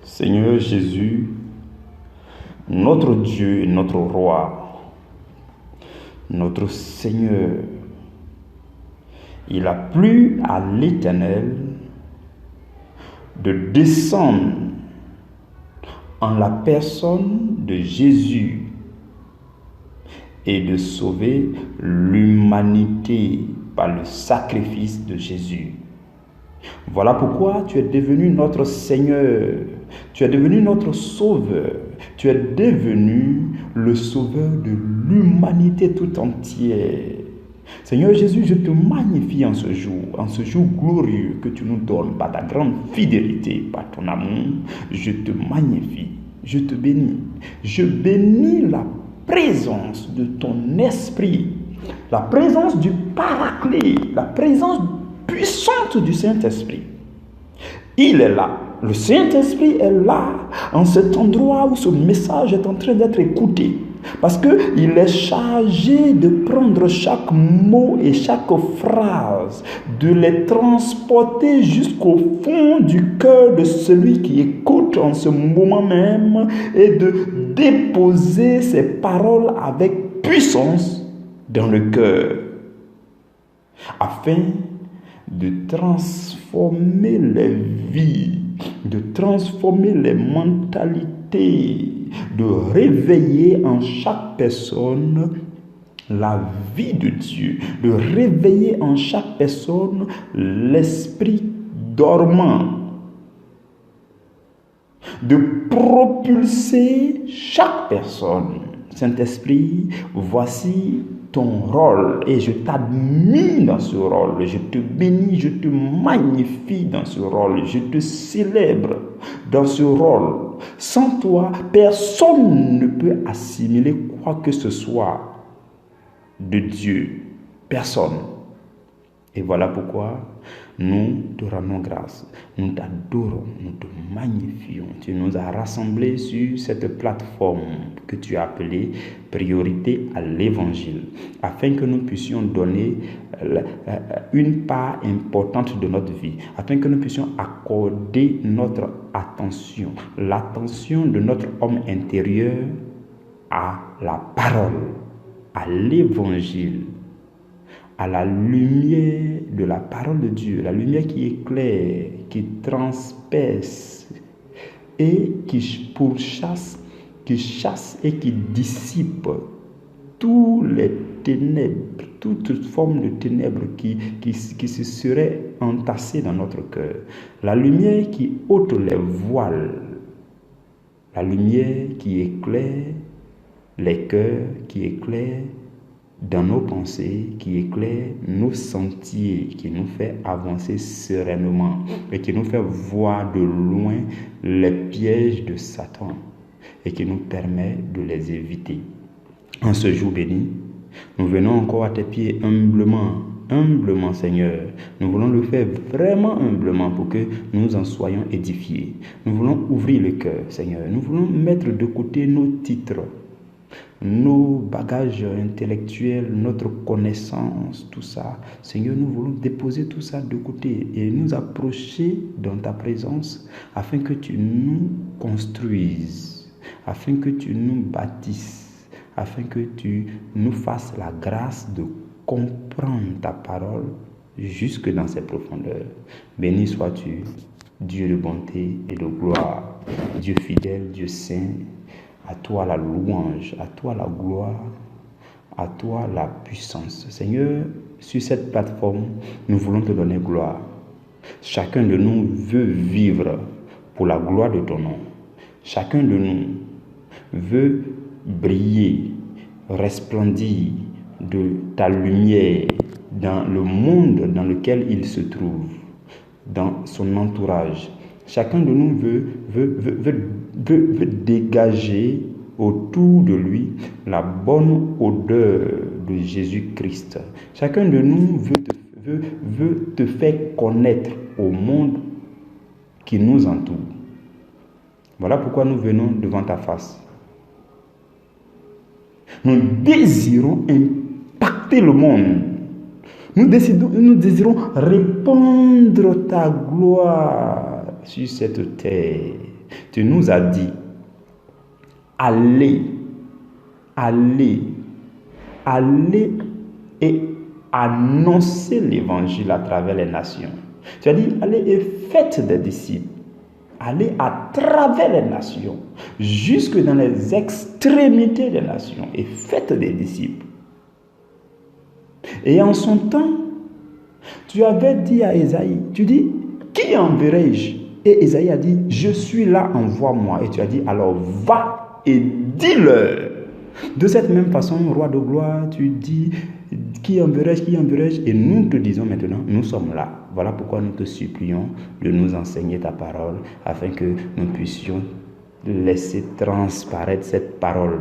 Seigneur Jésus, notre Dieu et notre Roi, notre Seigneur, il a plu à l'Éternel de descendre en la personne de Jésus et de sauver l'humanité par le sacrifice de Jésus. Voilà pourquoi tu es devenu notre Seigneur, tu es devenu notre Sauveur, tu es devenu le Sauveur de l'humanité tout entière. Seigneur Jésus, je te magnifie en ce jour glorieux que tu nous donnes par ta grande fidélité, par ton amour. Je te magnifie, je te bénis. Je bénis la présence de ton esprit, la présence du Paraclet, la présence puissante du Saint-Esprit. Il est là. Le Saint-Esprit est là, en cet endroit où ce message est en train d'être écouté. Parce qu'il est chargé de prendre chaque mot et chaque phrase, de les transporter jusqu'au fond du cœur de celui qui écoute en ce moment même et de déposer ces paroles avec puissance dans le cœur, afin de transformer les vies, de transformer les mentalités, de réveiller en chaque personne la vie de Dieu, de réveiller en chaque personne l'esprit dormant, de propulser chaque personne. Saint-Esprit, voici ton rôle et je t'admire dans ce rôle, je te bénis, je te magnifie dans ce rôle, je te célèbre dans ce rôle. Sans toi, personne ne peut assimiler quoi que ce soit de Dieu. Personne. Et voilà pourquoi nous te rendons grâce, nous t'adorons, nous te magnifions. Tu nous as rassemblés sur cette plateforme que tu as appelée Priorité à l'Évangile, afin que nous puissions donner une part importante de notre vie, afin que nous puissions accorder notre attention, l'attention de notre homme intérieur à la parole, à l'Évangile, à la lumière de la parole de Dieu, la lumière qui éclaire, qui transperce et qui pourchasse, qui chasse et qui dissipe tous les ténèbres, toute forme de ténèbres qui se seraient entassées dans notre cœur. La lumière qui ôte les voiles, la lumière qui éclaire les cœurs, qui éclaire dans nos pensées, qui éclaire nos sentiers, qui nous fait avancer sereinement et qui nous fait voir de loin les pièges de Satan et qui nous permet de les éviter. En ce jour béni, nous venons encore à tes pieds humblement Seigneur. Nous voulons le faire vraiment humblement pour que nous en soyons édifiés. Nous voulons ouvrir le cœur Seigneur. Nous voulons mettre de côté nos titres, nos bagages intellectuels, notre connaissance, tout ça. Seigneur, nous voulons déposer tout ça de côté et nous approcher dans ta présence afin que tu nous construises, afin que tu nous bâtisses, afin que tu nous fasses la grâce de comprendre ta parole jusque dans ses profondeurs. Béni sois-tu, Dieu de bonté et de gloire, Dieu fidèle, Dieu saint. À toi la louange, à toi la gloire, à toi la puissance. Seigneur, sur cette plateforme, nous voulons te donner gloire. Chacun de nous veut vivre pour la gloire de ton nom. Chacun de nous veut briller, resplendir de ta lumière dans le monde dans lequel il se trouve, dans son entourage. Chacun de nous veut dégager autour de lui la bonne odeur de Jésus-Christ. Chacun de nous veut te faire connaître au monde qui nous entoure. Voilà pourquoi nous venons devant ta face. Nous désirons impacter le monde. Nous désirons répandre ta gloire sur cette terre. Tu nous as dit, allez, allez, allez et annoncez l'évangile à travers les nations. Tu as dit, allez et faites des disciples. Allez à travers les nations, jusque dans les extrémités des nations, et faites des disciples. Et en son temps, tu avais dit à Ésaïe, tu dis, qui enverrai-je? Et Ésaïe a dit, je suis là, envoie-moi. Et tu as dit, alors va et dis-leur. De cette même façon, roi de gloire, tu dis, qui enverrai-je, qui enverrai-je? Et nous te disons maintenant, nous sommes là. Voilà pourquoi nous te supplions de nous enseigner ta parole, afin que nous puissions laisser transparaître cette parole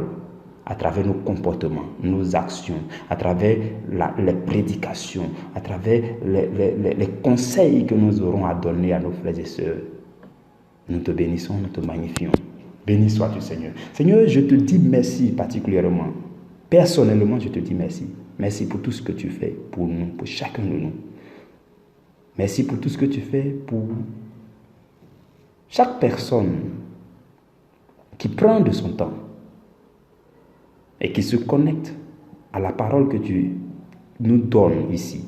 à travers nos comportements, nos actions, à travers les prédications, à travers les conseils que nous aurons à donner à nos frères et sœurs. Nous te bénissons, nous te magnifions. Béni sois-tu, Seigneur. Seigneur, je te dis merci particulièrement. Personnellement, je te dis merci. Merci pour tout ce que tu fais pour nous, pour chacun de nous. Merci pour tout ce que tu fais pour chaque personne qui prend de son temps et qui se connecte à la parole que tu nous donnes ici.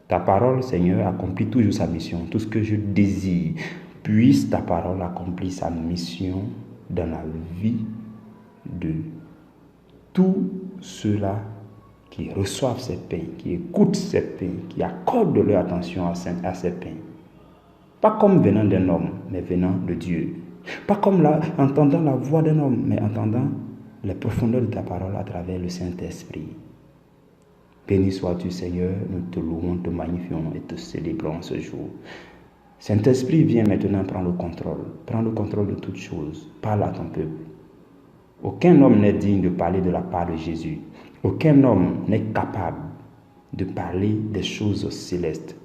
Ta parole, Seigneur, accomplit toujours sa mission. Tout ce que je désire, puisse ta parole accomplir sa mission dans la vie de tous ceux-là qui reçoivent ces pains, qui écoutent ces pains, qui accordent leur attention à ces pains. Pas comme venant d'un homme, mais venant de Dieu. Pas comme entendant la voix d'un homme, mais entendant les profondeurs de ta parole à travers le Saint-Esprit. Béni sois-tu, Seigneur, nous te louons, te magnifions et te célébrons ce jour. Saint-Esprit, viens maintenant prendre le contrôle. Prends le contrôle de toutes choses. Parle à ton peuple. Aucun homme n'est digne de parler de la part de Jésus. Aucun homme n'est capable de parler des choses célestes.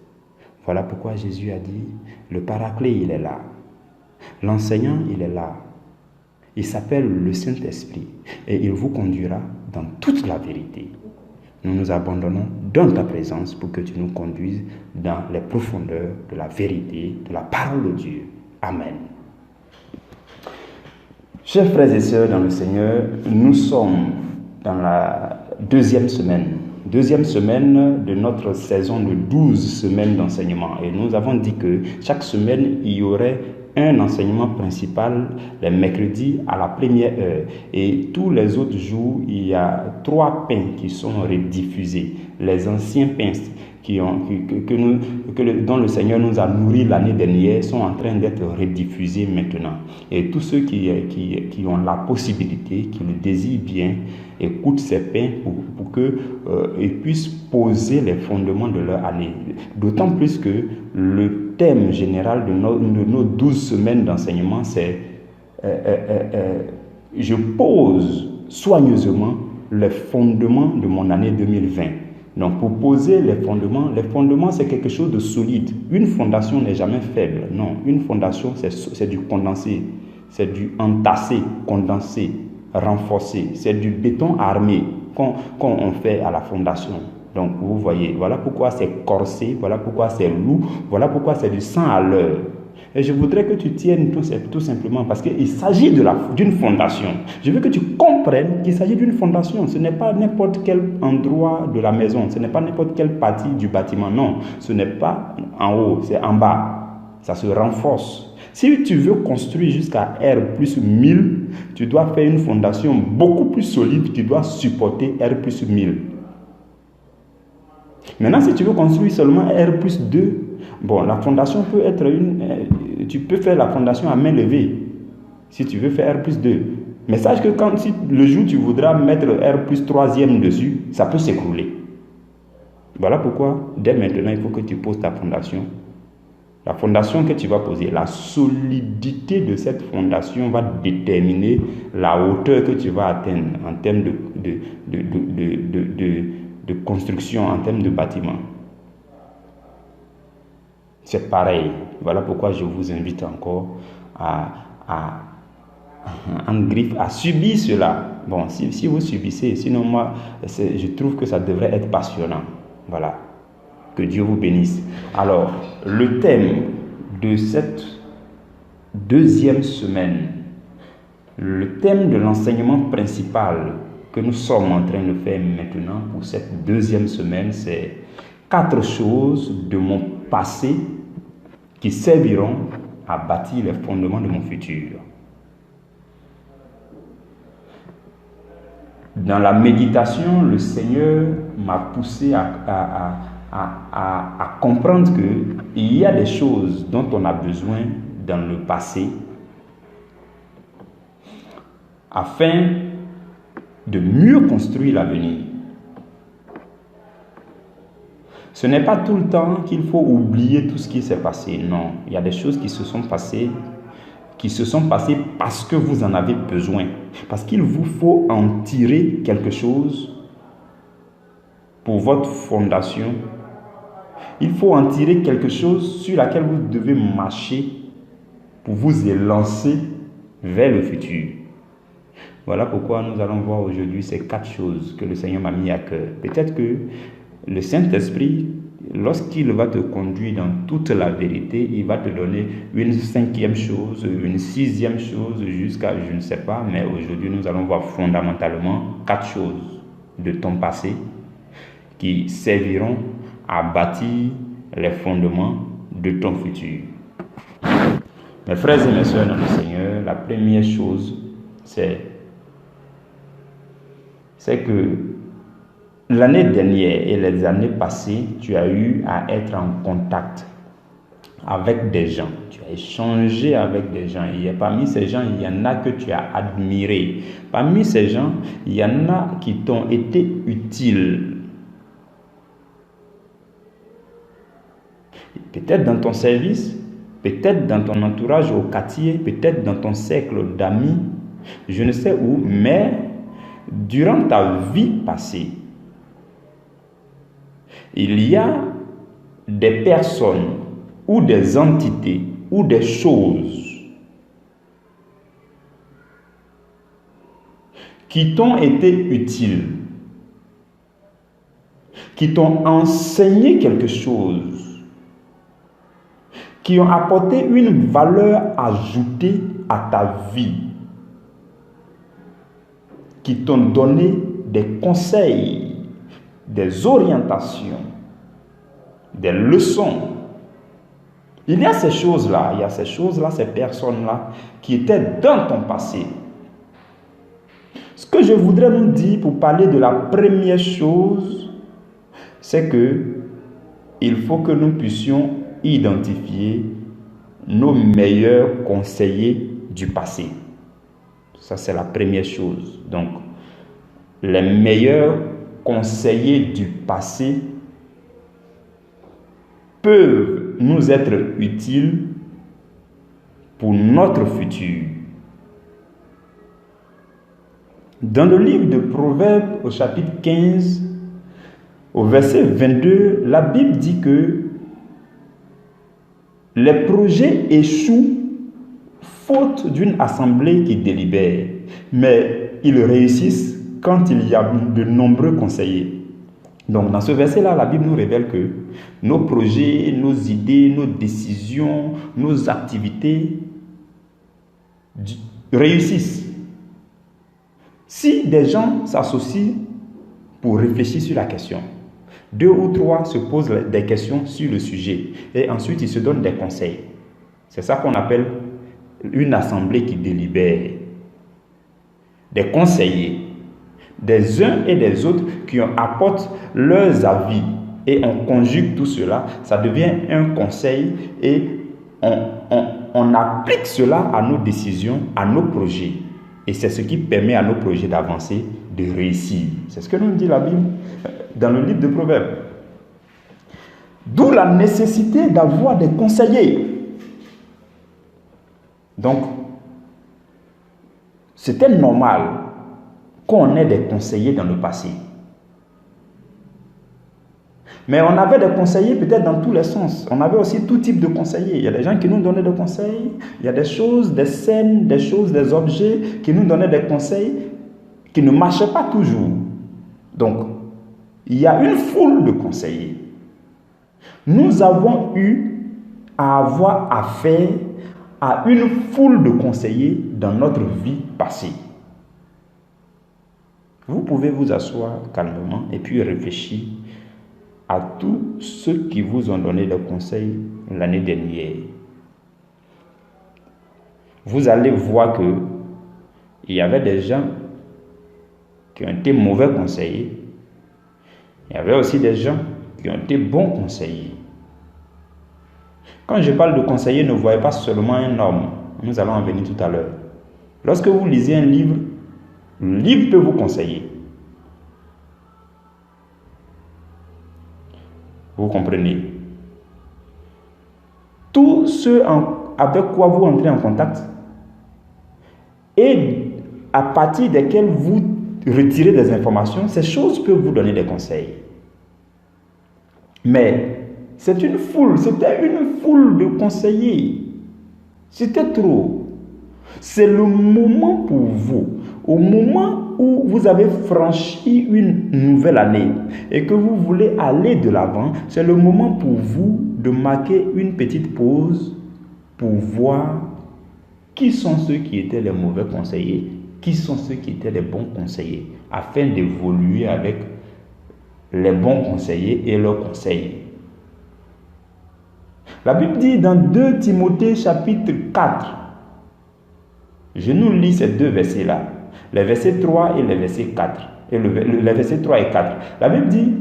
Voilà pourquoi Jésus a dit, le Paraclet, il est là. L'enseignant, il est là. Il s'appelle le Saint-Esprit et il vous conduira dans toute la vérité. Nous nous abandonnons dans ta présence pour que tu nous conduises dans les profondeurs de la vérité, de la parole de Dieu. Amen. Chers frères et sœurs dans le Seigneur, nous sommes dans la deuxième semaine de notre saison de 12 semaines d'enseignement. Et nous avons dit que chaque semaine, il y aurait un enseignement principal les mercredis à la première heure. Et tous les autres jours, il y a 3 pains qui sont rediffusés. Les anciens pains dont le Seigneur nous a nourris l'année dernière sont en train d'être rediffusés maintenant. Et tous ceux qui ont la possibilité, qui le désirent bien, écoutent ces pains pour qu'ils puissent poser les fondements de leur année. D'autant plus que le thème général de nos 12 semaines d'enseignement, c'est je pose soigneusement les fondements de mon année 2020. Donc, pour poser les fondements, c'est quelque chose de solide. Une fondation n'est jamais faible. Non, une fondation, c'est du condensé, c'est du entassé, condensé, renforcé. C'est du béton armé qu'on fait à la fondation. Donc, vous voyez, voilà pourquoi c'est corsé, voilà pourquoi c'est lourd, voilà pourquoi c'est du 100 à l'heure. Et je voudrais que tu tiennes tout simplement parce qu'il s'agit d'une fondation. Je veux que tu comprennes qu'il s'agit d'une fondation. Ce n'est pas n'importe quel endroit de la maison, ce n'est pas n'importe quelle partie du bâtiment. Non, ce n'est pas en haut, c'est en bas. Ça se renforce. Si tu veux construire jusqu'à R plus 1000, tu dois faire une fondation beaucoup plus solide qui doit supporter R plus 1000. Maintenant, si tu veux construire seulement R plus 2, bon, la fondation peut être tu peux faire la fondation à main levée, si tu veux faire R plus 2. Mais sache que si le jour tu voudras mettre R plus 3e dessus, ça peut s'écrouler. Voilà pourquoi, dès maintenant, il faut que tu poses ta fondation. La fondation que tu vas poser, la solidité de cette fondation va déterminer la hauteur que tu vas atteindre en termes de construction, en termes de bâtiment. C'est pareil. Voilà pourquoi je vous invite encore à subir cela. Bon, si vous subissez, sinon moi, je trouve que ça devrait être passionnant. Voilà. Que Dieu vous bénisse. Alors, le thème de cette deuxième semaine. Le thème de l'enseignement principal que nous sommes en train de faire maintenant pour cette deuxième semaine, c'est 4 choses de mon passé qui serviront à bâtir les fondements de mon futur. Dans la méditation, le Seigneur m'a poussé à comprendre qu'il y a des choses dont on a besoin dans le passé afin de mieux construire l'avenir. Ce n'est pas tout le temps qu'il faut oublier tout ce qui s'est passé. Non, il y a des choses qui se sont passées parce que vous en avez besoin. Parce qu'il vous faut en tirer quelque chose pour votre fondation. Il faut en tirer quelque chose sur laquelle vous devez marcher pour vous élancer vers le futur. Voilà pourquoi nous allons voir aujourd'hui ces 4 choses que le Seigneur m'a mis à cœur. Peut-être que le Saint-Esprit, lorsqu'il va te conduire dans toute la vérité, il va te donner une 5e chose, une 6e chose, jusqu'à je ne sais pas, mais aujourd'hui nous allons voir fondamentalement 4 choses de ton passé qui serviront à bâtir les fondements de ton futur. Mes frères et mes sœurs dans le Seigneur, la première chose, c'est que l'année dernière et les années passées, tu as eu à être en contact avec des gens. Tu as échangé avec des gens. Et parmi ces gens, il y en a que tu as admirés. Parmi ces gens, il y en a qui t'ont été utiles. Peut-être dans ton service, peut-être dans ton entourage au quartier, peut-être dans ton cercle d'amis, je ne sais où, mais durant ta vie passée, il y a des personnes ou des entités ou des choses qui t'ont été utiles, qui t'ont enseigné quelque chose, qui ont apporté une valeur ajoutée à ta vie, qui t'ont donné des conseils, des orientations, des leçons. Il y a ces choses-là, ces personnes-là qui étaient dans ton passé. Ce que je voudrais nous dire pour parler de la première chose, c'est que il faut que nous puissions identifier nos meilleurs conseillers du passé. Ça, c'est la première chose. Donc, les meilleurs conseillers du passé peuvent nous être utiles pour notre futur. Dans le livre de Proverbes, au chapitre 15, au verset 22, la Bible dit que les projets échouent faute d'une assemblée qui délibère, mais ils réussissent quand il y a de nombreux conseillers. Donc dans ce verset-là, la Bible nous révèle que nos projets, nos idées, nos décisions, nos activités réussissent si des gens s'associent pour réfléchir sur la question. 2 ou 3 se posent des questions sur le sujet et ensuite ils se donnent des conseils. C'est ça qu'on appelle une assemblée qui délibère. Des conseillers, des uns et des autres qui apportent leurs avis et on conjugue tout cela, ça devient un conseil et on applique cela à nos décisions, à nos projets. Et c'est ce qui permet à nos projets d'avancer, de réussir. C'est ce que nous dit la Bible dans le livre de Proverbes. D'où la nécessité d'avoir des conseillers. Donc, c'était normal qu'on ait des conseillers dans le passé. Mais on avait des conseillers peut-être dans tous les sens. On avait aussi tout type de conseillers. Il y a des gens qui nous donnaient des conseils. Il y a des choses, des scènes, des choses, des objets qui nous donnaient des conseils qui ne marchaient pas toujours. Donc, il y a une foule de conseillers. Nous avons eu à avoir affaire à une foule de conseillers dans notre vie passée. Vous pouvez vous asseoir calmement et puis réfléchir à tous ceux qui vous ont donné des conseils l'année dernière. Vous allez voir que il y avait des gens qui ont été mauvais conseillers. Il y avait aussi des gens qui ont été bons conseillers. Quand je parle de conseiller, ne voyez pas seulement un homme. Nous allons en venir tout à l'heure. Lorsque vous lisez un livre, le livre peut vous conseiller. Vous comprenez? Tous ceux avec quoi vous entrez en contact et à partir desquels vous retirez des informations, ces choses peuvent vous donner des conseils. Mais c'était une foule de conseillers. C'était trop. C'est le moment pour vous, au moment où vous avez franchi une nouvelle année et que vous voulez aller de l'avant, c'est le moment pour vous de marquer une petite pause pour voir qui sont ceux qui étaient les mauvais conseillers, qui sont ceux qui étaient les bons conseillers, afin d'évoluer avec les bons conseillers et leurs conseils. La Bible dit dans 2 Timothée chapitre 4, je nous lis ces deux versets-là, les versets 3 et les versets 4, les versets 3 et 4. La Bible dit,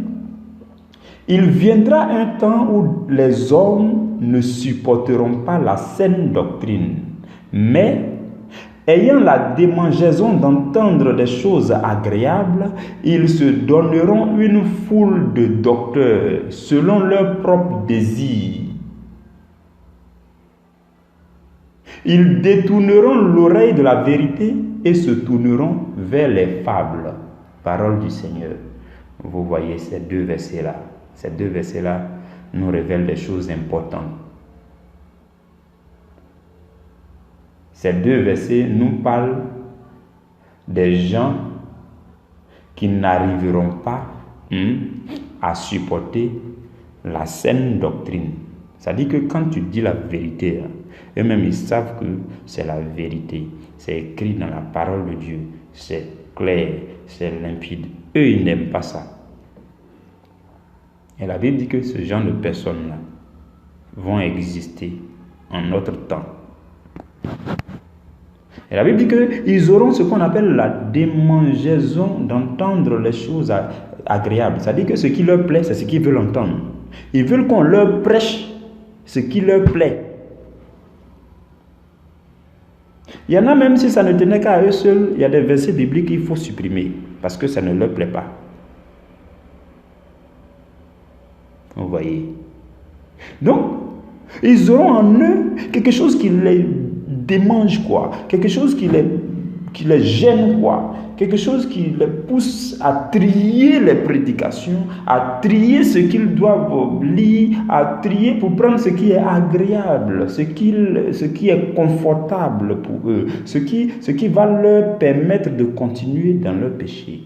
il viendra un temps où les hommes ne supporteront pas la saine doctrine, mais ayant la démangeaison d'entendre des choses agréables, ils se donneront une foule de docteurs selon leurs propres désirs. Ils détourneront l'oreille de la vérité et se tourneront vers les fables. Parole du Seigneur. Vous voyez ces deux versets-là. Ces deux versets-là nous révèlent des choses importantes. Ces deux versets nous parlent des gens qui n'arriveront pas à supporter la saine doctrine. C'est-à-dire que quand tu dis la vérité, eux-mêmes ils savent que c'est la vérité. C'est écrit dans la parole de Dieu. C'est clair, c'est limpide. Eux, ils n'aiment pas ça. Et la Bible dit que ce genre de personnes-là vont exister en notre temps. Et la Bible dit qu'ils auront ce qu'on appelle la démangeaison d'entendre les choses agréables. C'est-à-dire que ce qui leur plaît, c'est ce qu'ils veulent entendre. Ils veulent qu'on leur prêche ce qui leur plaît. Il y en a même, si ça ne tenait qu'à eux seuls, il y a des versets bibliques qu'il faut supprimer parce que ça ne leur plaît pas. Vous voyez? Donc, ils auront en eux quelque chose qui les démange, quoi. Quelque chose qui les gêne, quoi. Quelque chose qui les pousse à trier les prédications, à trier ce qu'ils doivent lire, à trier pour prendre ce qui est agréable, ce qui est confortable pour eux, ce qui va leur permettre de continuer dans leur péché.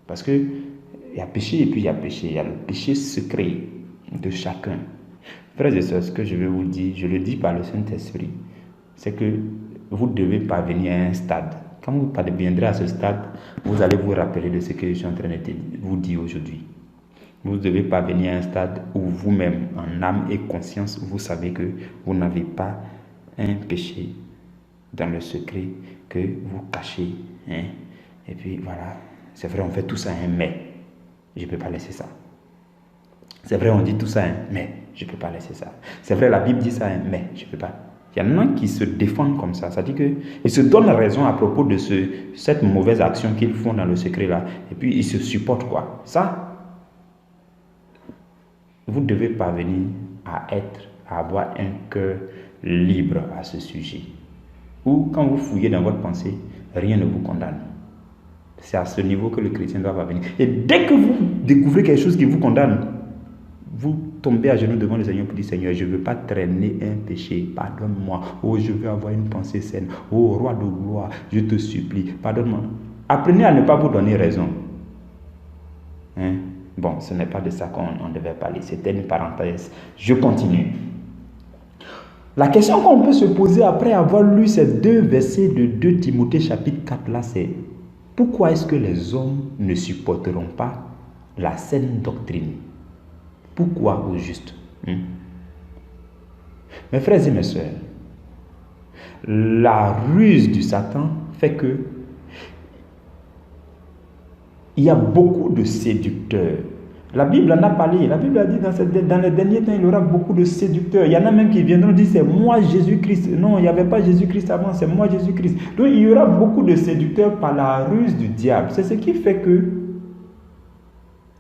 Parce que il y a péché et puis il y a péché. Il y a le péché secret de chacun. Frères et sœurs, ce que je vais vous dire, je le dis par le Saint-Esprit, c'est que vous devez parvenir à un stade. Quand vous parviendrez à ce stade, vous allez vous rappeler de ce que je suis en train de vous dire aujourd'hui. Vous devez parvenir à un stade où vous-même, en âme et conscience, vous savez que vous n'avez pas un péché dans le secret que vous cachez. Et puis voilà, c'est vrai, on fait tout ça, mais je ne peux pas laisser ça. C'est vrai, on dit tout ça, mais je ne peux pas laisser ça. C'est vrai, la Bible dit ça, mais je ne peux pas. Il y en a qui se défendent comme ça. C'est-à-dire qu'ils se donnent raison à propos de cette mauvaise action qu'ils font dans le secret là. Et puis ils se supportent quoi. Ça, vous devez parvenir à avoir un cœur libre à ce sujet. Ou quand vous fouillez dans votre pensée, rien ne vous condamne. C'est à ce niveau que le chrétien doit parvenir. Et dès que vous découvrez quelque chose qui vous condamne, vous tombez à genoux devant le Seigneur pour dire, Seigneur, je ne veux pas traîner un péché, pardonne-moi. Oh, je veux avoir une pensée saine. Oh, roi de gloire, je te supplie, pardonne-moi. Apprenez à ne pas vous donner raison. Bon, ce n'est pas de ça qu'on devait parler. C'était une parenthèse. Je continue. La question qu'on peut se poser après avoir lu ces 2 versets de 2 Timothée chapitre 4 là, c'est pourquoi est-ce que les hommes ne supporteront pas la saine doctrine? Pourquoi au juste? Mes frères et mes sœurs, la ruse du Satan fait que il y a beaucoup de séducteurs. La Bible en a parlé. La Bible a dit dans les derniers temps, il y aura beaucoup de séducteurs. Il y en a même qui viendront dire c'est moi Jésus-Christ. Non, il n'y avait pas Jésus-Christ avant, c'est moi Jésus-Christ. Donc il y aura beaucoup de séducteurs par la ruse du diable. C'est ce qui fait que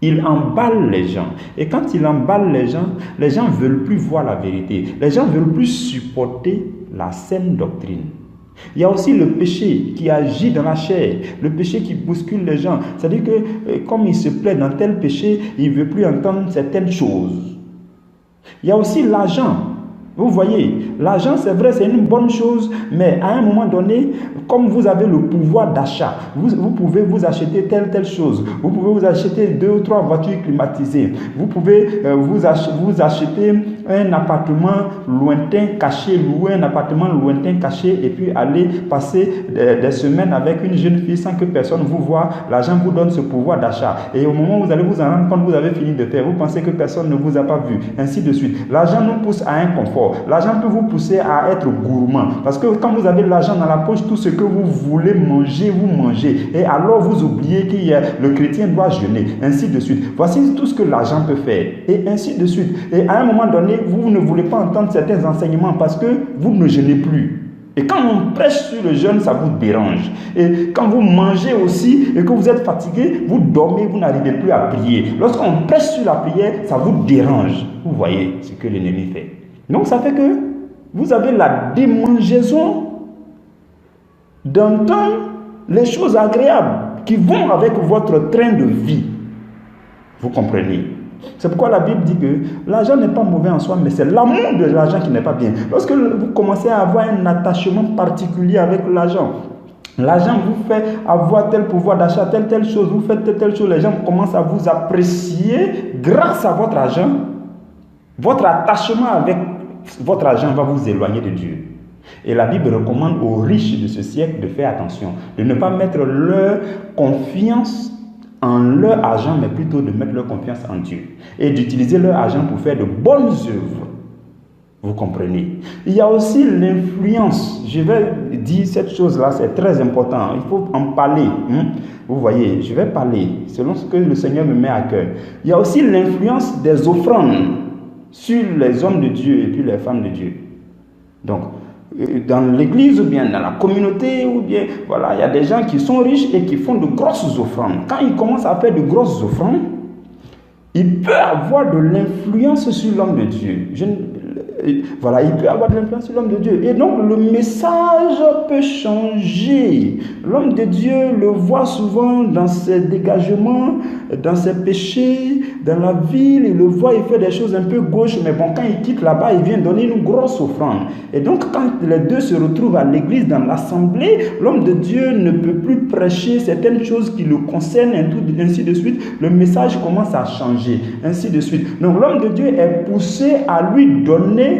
il emballe les gens. Et quand il emballe les gens ne veulent plus voir la vérité. Les gens ne veulent plus supporter la saine doctrine. Il y a aussi le péché qui agit dans la chair, le péché qui bouscule les gens. C'est-à-dire que comme il se plaît dans tel péché, il ne veut plus entendre certaines choses. Il y a aussi l'argent. Vous voyez, l'argent, c'est vrai, c'est une bonne chose, mais à un moment donné, comme vous avez le pouvoir d'achat, vous pouvez vous acheter telle chose, vous pouvez vous acheter 2 ou 3 voitures climatisées, vous pouvez vous acheter un appartement lointain caché, louer un appartement lointain caché et puis aller passer des semaines avec une jeune fille sans que personne vous voie. L'argent vous donne ce pouvoir d'achat. Et au moment où vous allez vous en rendre compte, vous avez fini de faire, vous pensez que personne ne vous a pas vu, ainsi de suite. L'argent nous pousse à un confort. L'argent peut vous pousser à être gourmand. Parce que quand vous avez de l'argent dans la poche, tout ce que vous voulez manger, vous mangez. Et alors vous oubliez que le chrétien doit jeûner. Ainsi de suite. Voici tout ce que l'argent peut faire. Et ainsi de suite. Et à un moment donné, vous ne voulez pas entendre certains enseignements parce que vous ne jeûnez plus. Et quand on prêche sur le jeûne, ça vous dérange. Et quand vous mangez aussi et que vous êtes fatigué, vous dormez, vous n'arrivez plus à prier. Lorsqu'on prêche sur la prière, ça vous dérange. Vous voyez ce que l'ennemi fait. Donc ça fait que vous avez la démangeaison d'entendre les choses agréables qui vont avec votre train de vie. Vous comprenez? C'est pourquoi la Bible dit que l'argent n'est pas mauvais en soi, mais c'est l'amour de l'argent qui n'est pas bien. Lorsque vous commencez à avoir un attachement particulier avec l'argent, l'argent vous fait avoir tel pouvoir d'achat, telle chose, vous faites telle chose, les gens commencent à vous apprécier grâce à votre argent. Votre attachement avec votre argent va vous éloigner de Dieu. Et la Bible recommande aux riches de ce siècle de faire attention, de ne pas mettre leur confiance en leur argent, mais plutôt de mettre leur confiance en Dieu. Et d'utiliser leur argent pour faire de bonnes œuvres. Vous comprenez? Il y a aussi l'influence. Je vais dire cette chose-là, c'est très important. Il faut en parler. Vous voyez, je vais parler selon ce que le Seigneur me met à cœur. Il y a aussi l'influence des offrandes sur les hommes de Dieu et puis les femmes de Dieu. Donc, dans l'église ou bien dans la communauté, ou bien, voilà, il y a des gens qui sont riches et qui font de grosses offrandes. Quand ils commencent à faire de grosses offrandes, il peut avoir de l'influence sur l'homme de Dieu. Voilà, il peut avoir de l'influence sur l'homme de Dieu. Et donc, le message peut changer. L'homme de Dieu le voit souvent dans ses dégagements, dans ses péchés, dans la ville. Il le voit, il fait des choses un peu gauches. Mais bon, quand il quitte là-bas, il vient donner une grosse offrande. Et donc, quand les deux se retrouvent à l'église, dans l'assemblée, l'homme de Dieu ne peut plus prêcher certaines choses qui le concernent, et ainsi de suite. Le message commence à changer, ainsi de suite. Donc, l'homme de Dieu est poussé à lui donner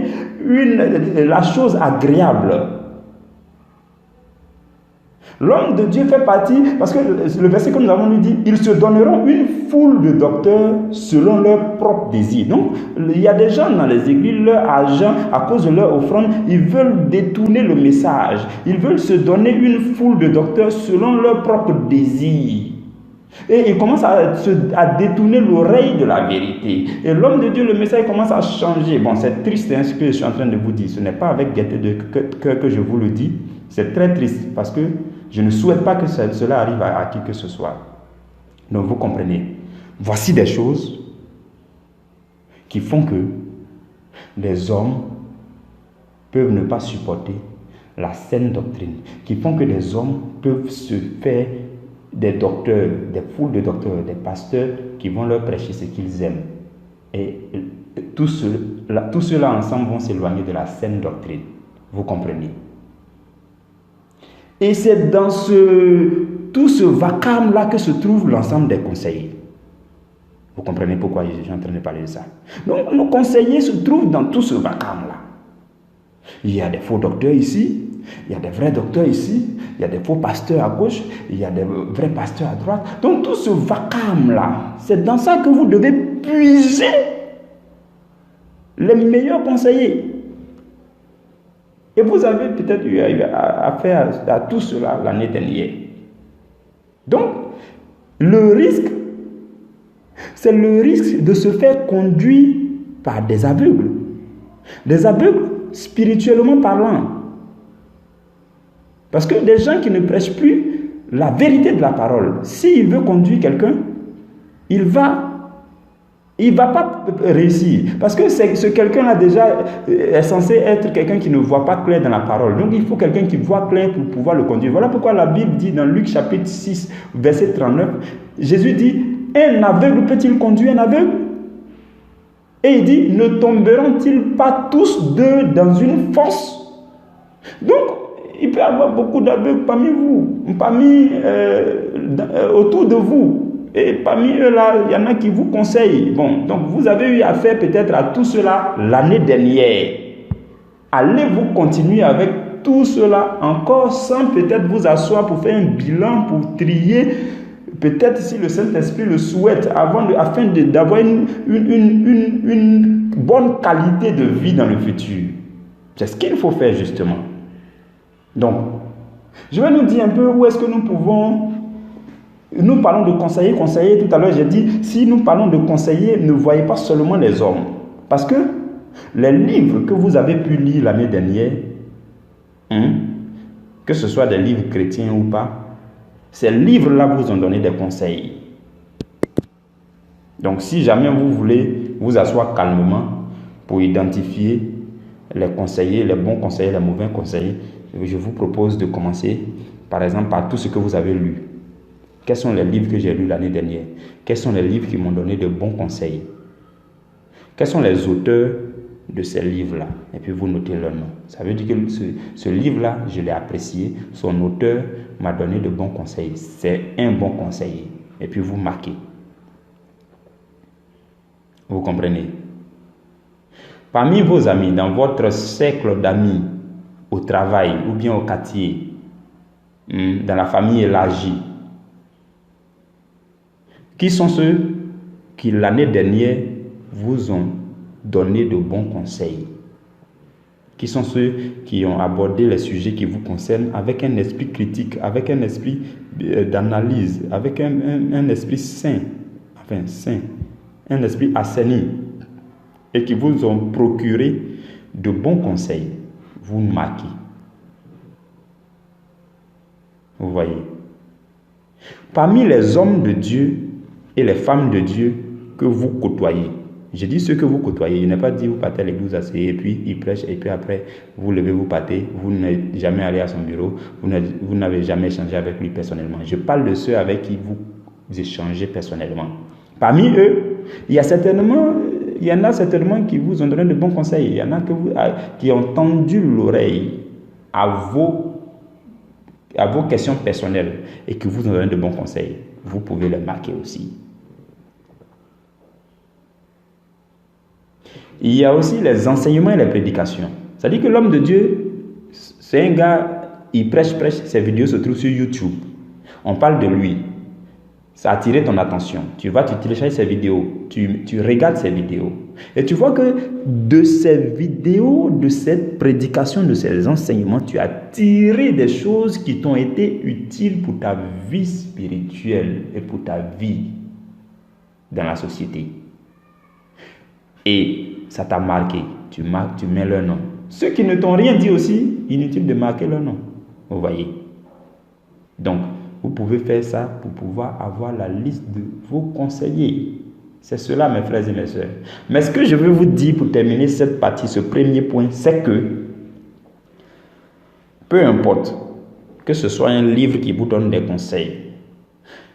la chose agréable. L'homme de Dieu fait partie, parce que le verset que nous avons lu dit, ils se donneront une foule de docteurs selon leur propre désir. Donc, il y a des gens dans les églises, leur argent, à cause de leur offrande, ils veulent détourner le message. Ils veulent se donner une foule de docteurs selon leur propre désir. Et il commence à détourner l'oreille de la vérité. Et l'homme de Dieu, le message commence à changer. Bon, c'est triste ce que je suis en train de vous dire. Ce n'est pas avec gaieté de cœur que je vous le dis. C'est très triste parce que je ne souhaite pas que cela arrive à qui que ce soit. Donc vous comprenez. Voici des choses qui font que les hommes peuvent ne pas supporter la saine doctrine. Qui font que les hommes peuvent se faire des docteurs, des foules de docteurs, des pasteurs qui vont leur prêcher ce qu'ils aiment. Et tout cela ensemble vont s'éloigner de la saine doctrine. Vous comprenez? Et c'est dans tout ce vacarme-là que se trouve l'ensemble des conseillers. Vous comprenez pourquoi je suis en train de parler de ça? Donc, nos conseillers se trouvent dans tout ce vacarme-là. Il y a des faux docteurs ici, il y a des vrais docteurs ici, il y a des faux pasteurs à gauche, il y a des vrais pasteurs à droite. Donc tout ce vacarme-là, c'est dans ça que vous devez puiser les meilleurs conseillers. Et vous avez peut-être eu affaire à tout cela l'année dernière. Donc, le risque, c'est le risque de se faire conduire par des aveugles. Des aveugles spirituellement parlant. Parce que des gens qui ne prêchent plus la vérité de la parole, s'il veut conduire quelqu'un, il va pas réussir. Parce que ce quelqu'un-là déjà est censé être quelqu'un qui ne voit pas clair dans la parole. Donc il faut quelqu'un qui voit clair pour pouvoir le conduire. Voilà pourquoi la Bible dit dans Luc chapitre 6, verset 39, Jésus dit, un aveugle peut-il conduire un aveugle? Et il dit, ne tomberont-ils pas tous deux dans une fosse? Donc, il peut y avoir beaucoup d'aveugles parmi vous, autour de vous. Et parmi eux là, il y en a qui vous conseillent. Bon, donc vous avez eu affaire peut-être à tout cela l'année dernière. Allez-vous continuer avec tout cela encore sans peut-être vous asseoir pour faire un bilan, pour trier, peut-être si le Saint-Esprit le souhaite, afin d'avoir une bonne qualité de vie dans le futur. C'est ce qu'il faut faire justement. Donc, je vais nous dire un peu où est-ce que nous pouvons... Nous parlons de conseiller. Tout à l'heure, j'ai dit, si nous parlons de conseiller, ne voyez pas seulement les hommes. Parce que les livres que vous avez pu lire l'année dernière, que ce soit des livres chrétiens ou pas, ces livres-là vous ont donné des conseils. Donc, si jamais vous voulez vous asseoir calmement pour identifier les conseillers, les bons conseillers, les mauvais conseillers, je vous propose de commencer, par exemple, par tout ce que vous avez lu. Quels sont les livres que j'ai lus l'année dernière? Quels sont les livres qui m'ont donné de bons conseils? Quels sont les auteurs de ces livres-là? Et puis vous notez leur nom. Ça veut dire que ce livre-là, je l'ai apprécié. Son auteur m'a donné de bons conseils. C'est un bon conseiller. Et puis vous marquez. Vous comprenez? Parmi vos amis, dans votre cercle d'amis, au travail ou bien au quartier, dans la famille élargie, qui sont ceux qui l'année dernière vous ont donné de bons conseils? Qui sont ceux qui ont abordé les sujets qui vous concernent avec un esprit critique, avec un esprit d'analyse, avec un esprit sain, un esprit assaini, et qui vous ont procuré de bons conseils? Vous marquez. Vous voyez. Parmi les hommes de Dieu et les femmes de Dieu que vous côtoyez, je dis ceux que vous côtoyez, je n'ai pas dit vous partez à l'église asseyez, et puis il prêche, et puis après vous levez, vous partez, vous n'êtes jamais allé à son bureau, vous n'avez jamais échangé avec lui personnellement. Je parle de ceux avec qui vous échangez personnellement. Parmi eux, il y en a certainement qui vous ont donné de bons conseils, il y en a qui ont tendu l'oreille à vos questions personnelles et qui vous ont donné de bons conseils. Vous pouvez les marquer aussi. Il y a aussi les enseignements et les prédications. C'est-à-dire que l'homme de Dieu, c'est un gars, il prêche, ses vidéos se trouvent sur YouTube. On parle de lui. Ça a attiré ton attention. Tu télécharges ses vidéos, tu regardes ses vidéos. Et tu vois que de ces vidéos, de cette prédication, de ces enseignements, tu as tiré des choses qui t'ont été utiles pour ta vie spirituelle et pour ta vie dans la société. Et ça t'a marqué. Tu mets leur nom. Ceux qui ne t'ont rien dit aussi, inutile de marquer leur nom. Vous voyez. Donc, vous pouvez faire ça pour pouvoir avoir la liste de vos conseillers. C'est cela, mes frères et mes sœurs. Mais ce que je veux vous dire pour terminer cette partie, ce premier point, c'est que peu importe que ce soit un livre qui vous donne des conseils,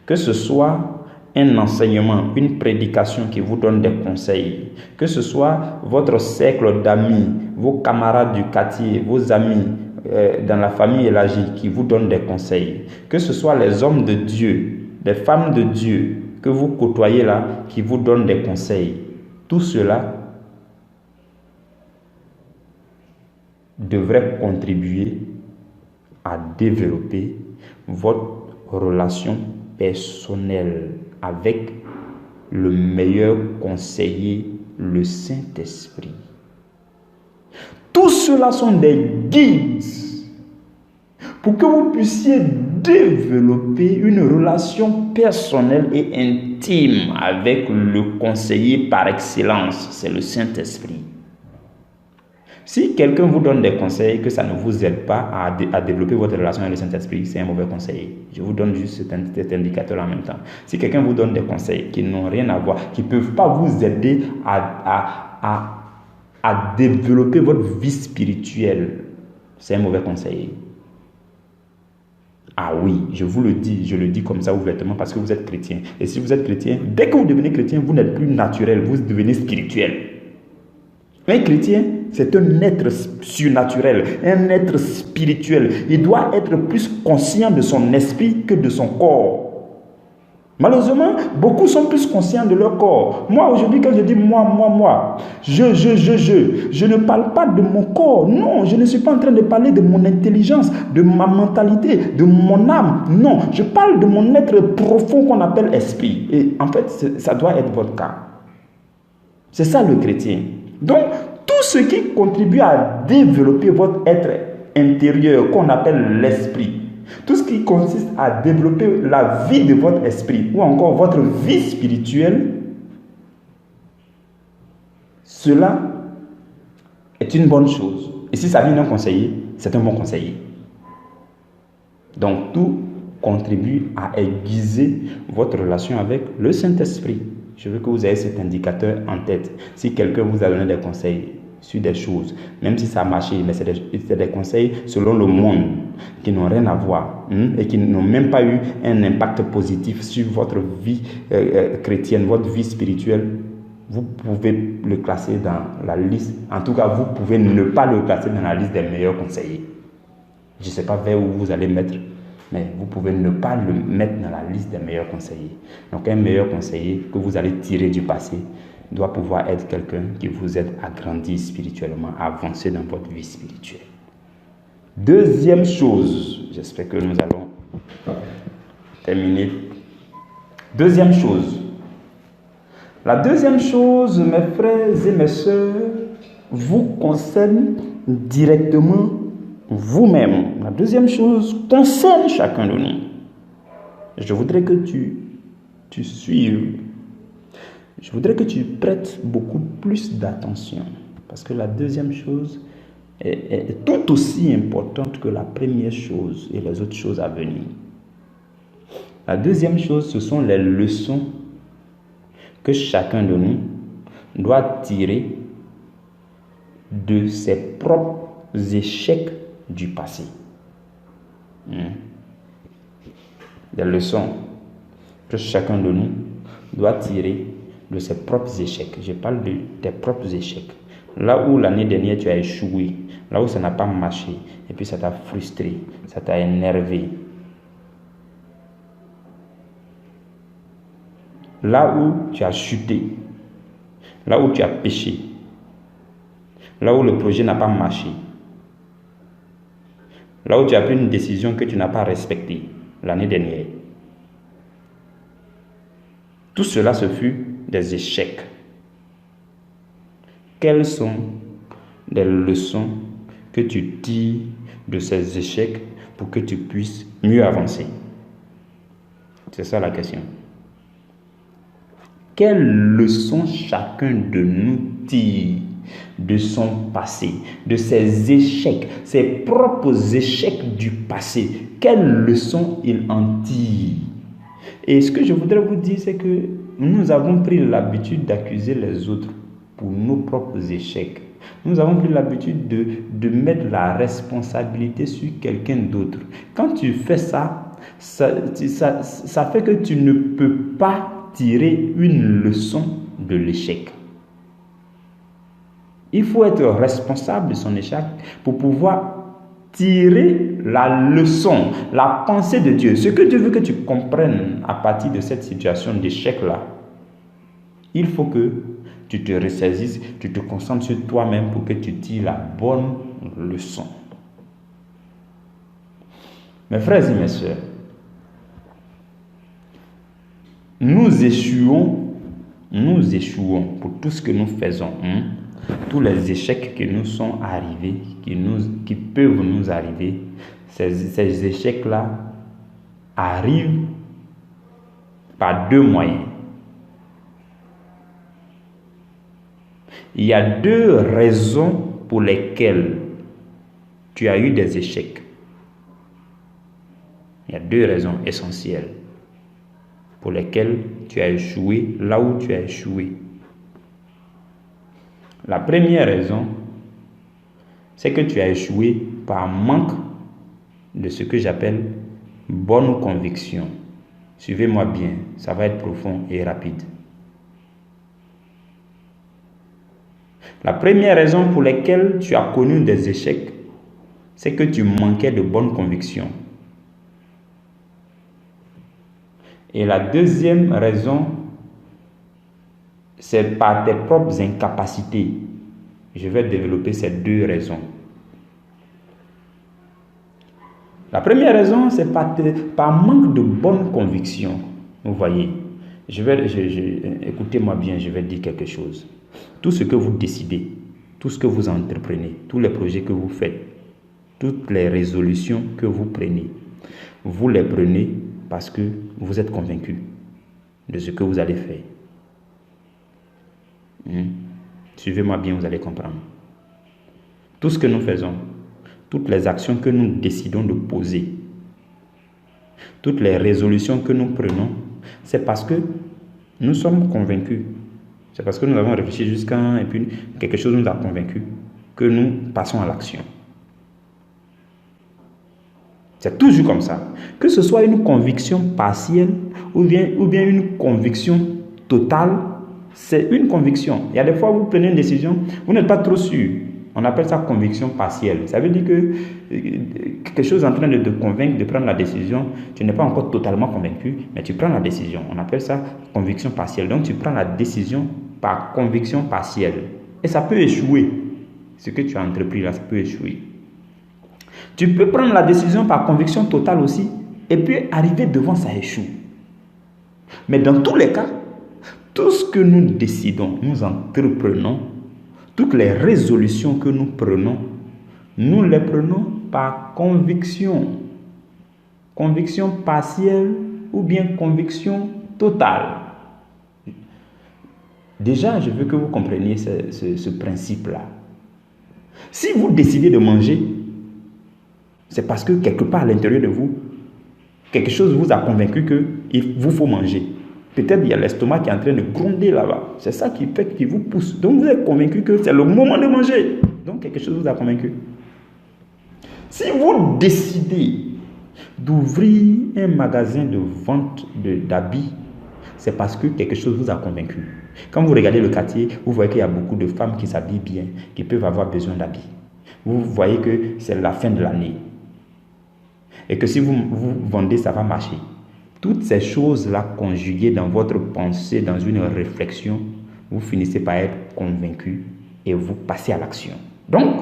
que ce soit un enseignement, une prédication qui vous donne des conseils, que ce soit votre cercle d'amis, vos camarades du quartier, vos amis dans la famille élargie qui vous donnent des conseils, que ce soit les hommes de Dieu, les femmes de Dieu que vous côtoyez là, qui vous donnent des conseils, tout cela, devrait contribuer à développer votre relation personnelle avec le meilleur conseiller, le Saint-Esprit. Tout cela sont des guides pour que vous puissiez développer une relation personnelle et intime avec le conseiller par excellence, c'est le Saint-Esprit. Si quelqu'un vous donne des conseils que ça ne vous aide pas à développer votre relation avec le Saint-Esprit, c'est un mauvais conseiller. Je vous donne juste cet indicateur en même temps. Si quelqu'un vous donne des conseils qui n'ont rien à voir, qui ne peuvent pas vous aider à développer votre vie spirituelle, c'est un mauvais conseiller. Ah oui, je vous le dis, je le dis comme ça ouvertement parce que vous êtes chrétien. Et si vous êtes chrétien, dès que vous devenez chrétien, vous n'êtes plus naturel, vous devenez spirituel. Un chrétien, c'est un être surnaturel, un être spirituel. Il doit être plus conscient de son esprit que de son corps. Malheureusement, beaucoup sont plus conscients de leur corps. Moi, aujourd'hui, quand je dis moi, je ne parle pas de mon corps. Non, je ne suis pas en train de parler de mon intelligence, de ma mentalité, de mon âme. Non, je parle de mon être profond qu'on appelle esprit. Et en fait, ça doit être votre cas. C'est ça le chrétien. Donc, tout ce qui contribue à développer votre être intérieur, qu'on appelle l'esprit, tout ce qui consiste à développer la vie de votre esprit ou encore votre vie spirituelle, cela est une bonne chose. Et si ça vient d'un conseiller, c'est un bon conseiller. Donc, tout contribue à aiguiser votre relation avec le Saint-Esprit. Je veux que vous ayez cet indicateur en tête. Si quelqu'un vous a donné des conseils sur des choses, même si ça a marché, mais c'est des conseils selon le monde qui n'ont rien à voir et qui n'ont même pas eu un impact positif sur votre vie chrétienne, votre vie spirituelle, vous pouvez le classer dans la liste. En tout cas, vous pouvez ne pas le classer dans la liste des meilleurs conseillers. Je ne sais pas vers où vous allez mettre, mais vous pouvez ne pas le mettre dans la liste des meilleurs conseillers. Donc, un meilleur conseiller que vous allez tirer du passé doit pouvoir être quelqu'un qui vous aide à grandir spirituellement, à avancer dans votre vie spirituelle. Deuxième chose, j'espère que nous allons terminer. Deuxième chose. La deuxième chose, mes frères et mes sœurs, vous concerne directement vous-même. La deuxième chose concerne chacun de nous. Je voudrais que tu suives. Je voudrais que tu prêtes beaucoup plus d'attention. Parce que la deuxième chose est tout aussi importante que la première chose et les autres choses à venir. La deuxième chose, ce sont les leçons que chacun de nous doit tirer de ses propres échecs du passé. Des leçons que chacun de nous doit tirer de ses propres échecs. Je parle de tes propres échecs. Là où l'année dernière tu as échoué, là où ça n'a pas marché, et puis ça t'a frustré, ça t'a énervé. Là où tu as chuté, là où tu as péché, là où le projet n'a pas marché, là où tu as pris une décision que tu n'as pas respectée l'année dernière. Tout cela, ce fut des échecs. Quelles sont les leçons que tu tires de ces échecs pour que tu puisses mieux avancer? C'est ça la question. Quelles leçons chacun de nous tire de son passé, de ses échecs, ses propres échecs du passé? Quelles leçons il en tire? Et ce que je voudrais vous dire, c'est que nous avons pris l'habitude d'accuser les autres pour nos propres échecs. Nous avons pris l'habitude de mettre la responsabilité sur quelqu'un d'autre. Quand tu fais ça, ça fait que tu ne peux pas tirer une leçon de l'échec. Il faut être responsable de son échec pour pouvoir tirer la leçon, la pensée de Dieu. Ce que Dieu veut que tu comprennes à partir de cette situation d'échec-là, il faut que tu te ressaisisses, tu te concentres sur toi-même pour que tu tires la bonne leçon. Mes frères et mes sœurs, nous échouons pour tout ce que nous faisons. Tous les échecs qui nous sont arrivés, qui peuvent nous arriver, ces échecs-là arrivent par deux moyens. Il y a deux raisons pour lesquelles tu as eu des échecs. Il y a deux raisons essentielles pour lesquelles tu as échoué là où tu as échoué. La première raison, c'est que tu as échoué par manque de ce que j'appelle bonne conviction. Suivez-moi bien, ça va être profond et rapide. La première raison pour laquelle tu as connu des échecs, c'est que tu manquais de bonne conviction. Et la deuxième raison, c'est par tes propres incapacités. Je vais développer ces deux raisons. La première raison, c'est par manque de bonne conviction. Vous voyez, écoutez-moi bien, je vais dire quelque chose. Tout ce que vous décidez, tout ce que vous entreprenez, tous les projets que vous faites, toutes les résolutions que vous prenez, vous les prenez parce que vous êtes convaincu de ce que vous allez faire. Suivez-moi bien, vous allez comprendre. Tout ce que nous faisons, toutes les actions que nous décidons de poser, toutes les résolutions que nous prenons, c'est parce que nous sommes convaincus. C'est parce que nous avons réfléchi jusqu'à et puis quelque chose nous a convaincus que nous passons à l'action. C'est toujours comme ça. Que ce soit une conviction partielle ou bien une conviction totale, c'est une conviction. Il y a des fois où vous prenez une décision, vous n'êtes pas trop sûr. On appelle ça conviction partielle. Ça veut dire que quelque chose est en train de te convaincre de prendre la décision. Tu n'es pas encore totalement convaincu, mais tu prends la décision. On appelle ça conviction partielle. Donc tu prends la décision par conviction partielle. Et ça peut échouer. Ce que tu as entrepris là, ça peut échouer. Tu peux prendre la décision par conviction totale aussi, et puis arriver devant, ça échoue. Mais dans tous les cas, tout ce que nous décidons, nous entreprenons, toutes les résolutions que nous prenons, nous les prenons par conviction. Conviction partielle ou bien conviction totale. Déjà, je veux que vous compreniez ce principe-là. Si vous décidez de manger, c'est parce que quelque part à l'intérieur de vous, quelque chose vous a convaincu qu'il vous faut manger. Peut-être il y a l'estomac qui est en train de gronder là-bas. C'est ça qui fait qu'il vous pousse. Donc vous êtes convaincu que c'est le moment de manger. Donc quelque chose vous a convaincu. Si vous décidez d'ouvrir un magasin de vente d'habits, c'est parce que quelque chose vous a convaincu. Quand vous regardez le quartier, vous voyez qu'il y a beaucoup de femmes qui s'habillent bien, qui peuvent avoir besoin d'habits. Vous voyez que c'est la fin de l'année. Et que si vous vendez, ça va marcher. Toutes ces choses-là conjuguées dans votre pensée, dans une réflexion, vous finissez par être convaincu et vous passez à l'action. Donc,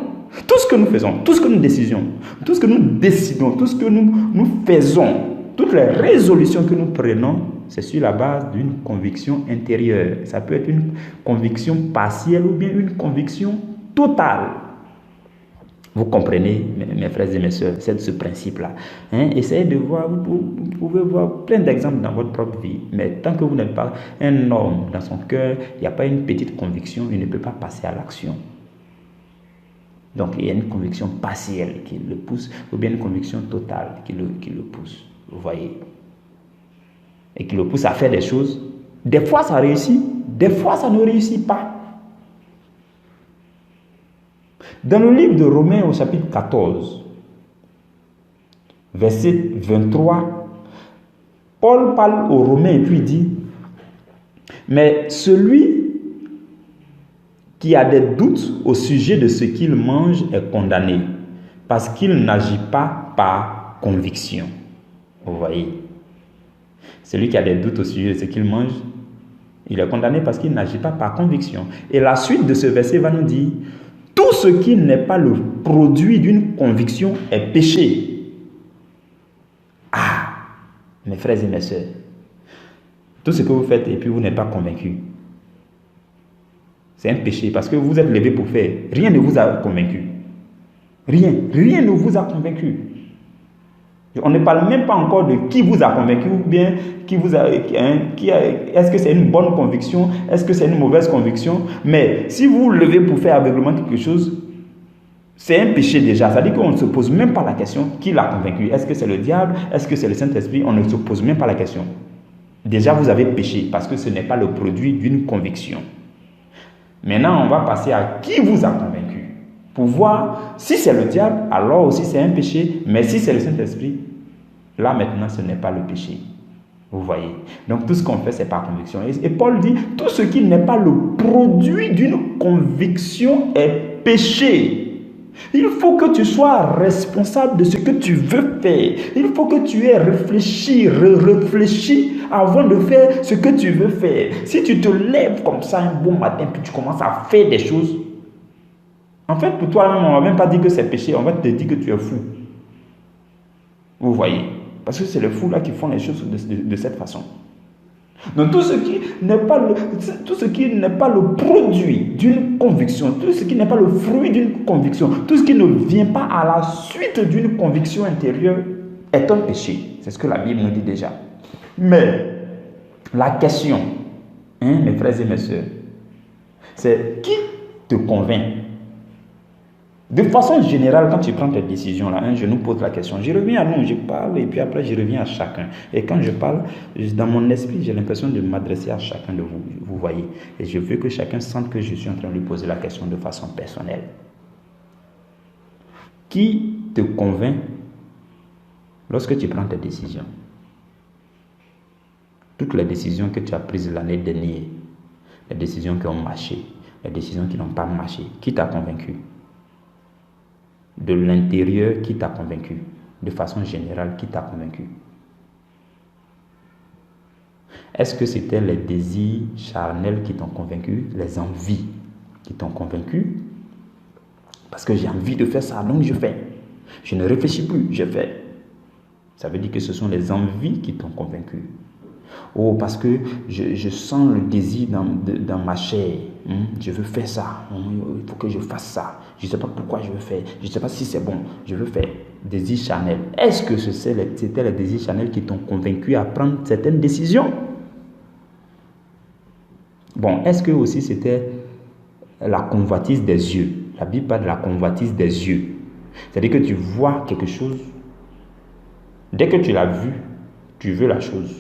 tout ce que nous faisons, tout ce que nous décidons, tout ce que nous faisons, toutes les résolutions que nous prenons, c'est sur la base d'une conviction intérieure. Ça peut être une conviction partielle ou bien une conviction totale. Vous comprenez, mes frères et mes sœurs, c'est ce principe-là. Essayez de voir, vous pouvez voir plein d'exemples dans votre propre vie, mais tant que vous n'êtes pas un homme dans son cœur, il n'y a pas une petite conviction, il ne peut pas passer à l'action. Donc il y a une conviction partielle qui le pousse, ou bien une conviction totale qui le pousse, vous voyez, et qui le pousse à faire des choses. Des fois ça réussit, des fois ça ne réussit pas. Dans le livre de Romains au chapitre 14, verset 23, Paul parle aux Romains et puis dit, mais celui qui a des doutes au sujet de ce qu'il mange est condamné, parce qu'il n'agit pas par conviction. Vous voyez, celui qui a des doutes au sujet de ce qu'il mange, il est condamné parce qu'il n'agit pas par conviction. Et la suite de ce verset va nous dire, tout ce qui n'est pas le produit d'une conviction est péché. Ah, mes frères et mes sœurs, tout ce que vous faites et puis vous n'êtes pas convaincu, c'est un péché parce que vous êtes levé pour faire. Rien ne vous a convaincu. Rien ne vous a convaincu. On ne parle même pas encore de qui vous a convaincu ou bien est-ce que c'est une bonne conviction, est-ce que c'est une mauvaise conviction. Mais si vous vous levez pour faire aveuglement quelque chose, c'est un péché déjà. Ça veut dire qu'on ne se pose même pas la question qui l'a convaincu. Est-ce que c'est le diable? Est-ce que c'est le Saint-Esprit? On ne se pose même pas la question. Déjà, vous avez péché parce que ce n'est pas le produit d'une conviction. Maintenant, on va passer à qui vous a convaincu. Pour voir si c'est le diable, alors aussi c'est un péché. Mais si c'est le Saint-Esprit, là maintenant, ce n'est pas le péché. Vous voyez. Donc, tout ce qu'on fait, c'est par conviction. Et Paul dit, tout ce qui n'est pas le produit d'une conviction est péché. Il faut que tu sois responsable de ce que tu veux faire. Il faut que tu aies réfléchi avant de faire ce que tu veux faire. Si tu te lèves comme ça un bon matin, puis tu commences à faire des choses, en fait, pour toi-même, on ne va même pas dire que c'est péché, on va te dire que tu es fou. Vous voyez? Parce que c'est les fous là qui font les choses de cette façon. Donc tout ce qui n'est pas le produit d'une conviction, tout ce qui n'est pas le fruit d'une conviction, tout ce qui ne vient pas à la suite d'une conviction intérieure est un péché. C'est ce que la Bible nous dit déjà. Mais la question, mes frères et mes sœurs, c'est qui te convainc? De façon générale, quand tu prends tes décisions, là, je nous pose la question. Je reviens à nous, je parle et puis après je reviens à chacun. Et quand je parle, dans mon esprit, j'ai l'impression de m'adresser à chacun de vous. Vous voyez. Et je veux que chacun sente que je suis en train de lui poser la question de façon personnelle. Qui te convainc lorsque tu prends tes décisions? Toutes les décisions que tu as prises l'année dernière, les décisions qui ont marché, les décisions qui n'ont pas marché, qui t'a convaincu? De l'intérieur, qui t'a convaincu? De façon générale, qui t'a convaincu? Est-ce que c'était les désirs charnels qui t'ont convaincu, les envies qui t'ont convaincu? Parce que j'ai envie de faire ça, donc je fais. Je ne réfléchis plus, je fais. Ça veut dire que ce sont les envies qui t'ont convaincu. Oh, parce que je sens le désir dans ma chair. Je veux faire ça. Il faut que je fasse ça. Je ne sais pas pourquoi je veux faire. Je ne sais pas si c'est bon. Je veux faire. Désir charnel. Est-ce que c'était les désirs charnels qui t'ont convaincu à prendre certaines décisions? Bon, est-ce que aussi c'était la convoitise des yeux? La Bible parle de la convoitise des yeux. C'est-à-dire que tu vois quelque chose. Dès que tu l'as vu, tu veux la chose.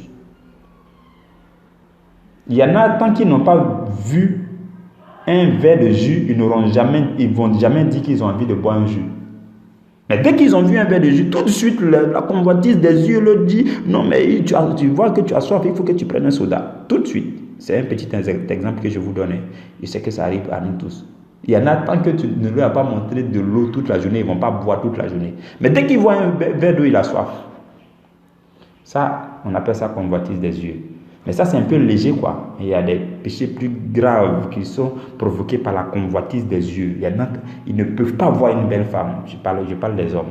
Il y en a tant qu'ils n'ont pas vu un verre de jus, ils ne vont jamais dire qu'ils ont envie de boire un jus. Mais dès qu'ils ont vu un verre de jus, tout de suite, la convoitise des yeux leur dit « Non, mais tu vois que tu as soif, il faut que tu prennes un soda. » Tout de suite. C'est un petit exemple que je vous donne. Je sais que ça arrive à nous tous. Il y en a tant que tu ne leur as pas montré de l'eau toute la journée, ils ne vont pas boire toute la journée. Mais dès qu'ils voient un verre d'eau, il a soif. Ça, on appelle ça convoitise des yeux. Mais ça, c'est un peu léger, quoi. Il y a des péchés plus graves qui sont provoqués par la convoitise des yeux. Il y en a, ils ne peuvent pas voir une belle femme. Je parle des hommes.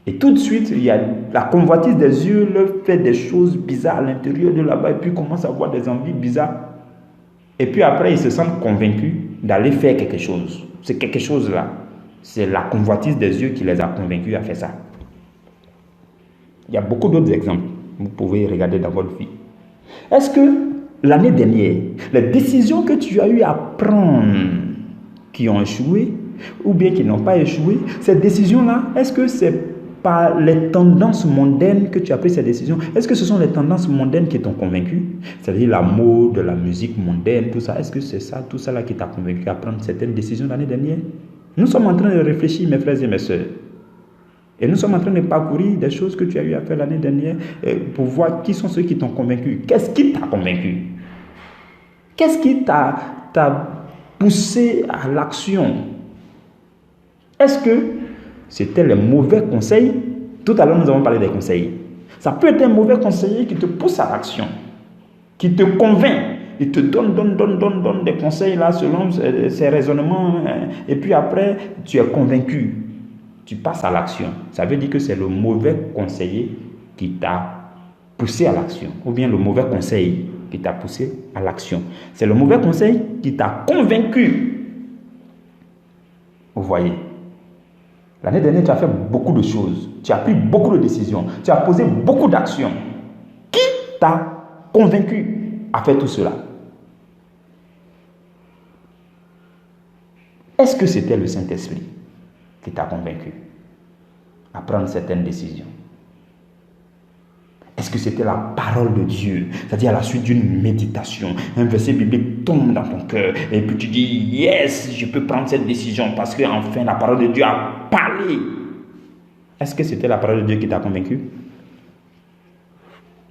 Et tout de suite, il y a la convoitise des yeux leur fait des choses bizarres à l'intérieur de là-bas et puis commence à avoir des envies bizarres. Et puis après, ils se sentent convaincus d'aller faire quelque chose. C'est quelque chose là. C'est la convoitise des yeux qui les a convaincus à faire ça. Il y a beaucoup d'autres exemples. Vous pouvez regarder dans votre vie. Est-ce que l'année dernière, les décisions que tu as eu à prendre qui ont échoué ou bien qui n'ont pas échoué, ces décisions-là, est-ce que c'est par les tendances mondaines que tu as pris ces décisions? Est-ce que ce sont les tendances mondaines qui t'ont convaincu? C'est-à-dire la mode, la musique mondaine, tout ça. Est-ce que c'est ça, tout ça là qui t'a convaincu à prendre certaines décisions l'année dernière? Nous sommes en train de réfléchir, mes frères et mes sœurs. Et nous sommes en train de parcourir des choses que tu as eu à faire l'année dernière pour voir qui sont ceux qui t'ont convaincu. Qu'est-ce qui t'a convaincu? Qu'est-ce qui t'a poussé à l'action? Est-ce que c'était les mauvais conseils? Tout à l'heure, nous avons parlé des conseils. Ça peut être un mauvais conseiller qui te pousse à l'action, qui te convainc. Il te donne des conseils là selon ses raisonnements. Et puis après, tu es convaincu. Tu passes à l'action. Ça veut dire que c'est le mauvais conseiller qui t'a poussé à l'action. Ou bien le mauvais conseil qui t'a poussé à l'action. C'est le mauvais conseil qui t'a convaincu. Vous voyez. L'année dernière, tu as fait beaucoup de choses. Tu as pris beaucoup de décisions. Tu as posé beaucoup d'actions. Qui t'a convaincu à faire tout cela? Est-ce que c'était le Saint-Esprit qui t'a convaincu à prendre certaines décisions? Est-ce que c'était la parole de Dieu? C'est-à-dire à la suite d'une méditation, un verset biblique tombe dans ton cœur et puis tu dis, yes, je peux prendre cette décision parce que enfin la parole de Dieu a parlé. Est-ce que c'était la parole de Dieu qui t'a convaincu?